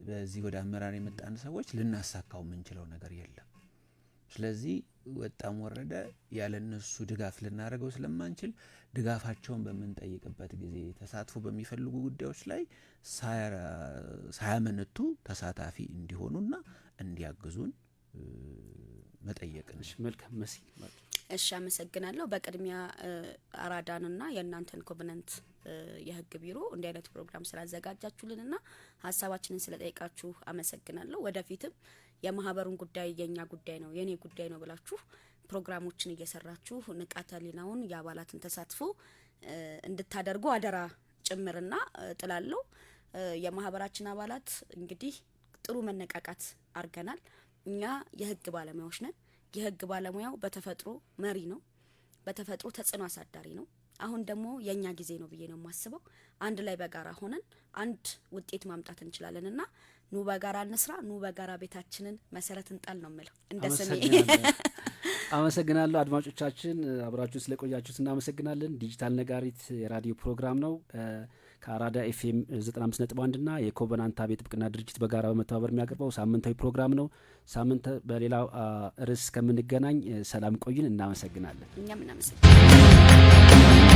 በዚህ ወደ አመራር የመጣን ሰዎች ልናሳካው የምንችለው ነገር የለም። ስለዚህ ወጣም ወረደ ያለነሱ ድጋፍ ልናደርገው ስለማንችል ድጋፋቸውን በምንጠይቅበት ጊዜ ተሳትፎ በሚፈልጉ ጉዳዮች ላይ ሳያመነቱ ተሳታፊ እንዲሆኑና እንዲያግዙን መጠየቅ ነው። መልካም መሲ። እሺ፣ አመሰግናለሁ። በቅድሚያ አራዳንና የእናንተን ኮቨናንት የህግ ቢሮ እንዲህ አይነት ፕሮግራም ስላዘጋጃችሁልንና ሀሳባችንን ስለጠየቃችሁ አመሰግናለሁ። ወደፊትም የማህበሩን ጉዳይ የኛ ጉዳይ ነው የኔ ጉዳይ ነው ብላችሁ ፕሮግራሞችን እየሰራችሁ ንቃተ ህሊናውን የአባላትን ተሳትፎ እንድታደርጉ አደራ ጭምርና ጥላለሁ። የማህበራችን አባላት እንግዲህ ጥሩ መነቃቃት አርገናል። እኛ የህግ ባለሙያዎች ነን። የህግ ባለሙያው በተፈጥሮ መሪ ነው፣ በተፈጥሮ ተጽዕኖ አሳዳሪ ነው። አሁን ደግሞ የኛ ጊዜ ነው ብዬ ነው የማስበው። አንድ ላይ በጋራ ሆነን አንድ ውጤት ማምጣት እንችላለንና ኑ በጋራ እንስራ፣ ኑ በጋራ ቤታችንን መሰረት እንጣል ነው የምለው እንደ ስሜ። አመሰግናለሁ። አድማጮቻችን አብራችሁ ስለቆያችሁ እናመሰግናለን። ዲጂታል ነጋሪት የራዲዮ ፕሮግራም ነው ከአራዳ ኤፍኤም 95.1 እና የኮቨናንት ቤት ጥብቅና ድርጅት በጋራ በመተባበር የሚያቀርበው ሳምንታዊ ፕሮግራም ነው። ሳምንት በሌላ ርዕስ እስከምንገናኝ ሰላም ቆዩን። እናመሰግናለን። እኛም እናመሰግናለን።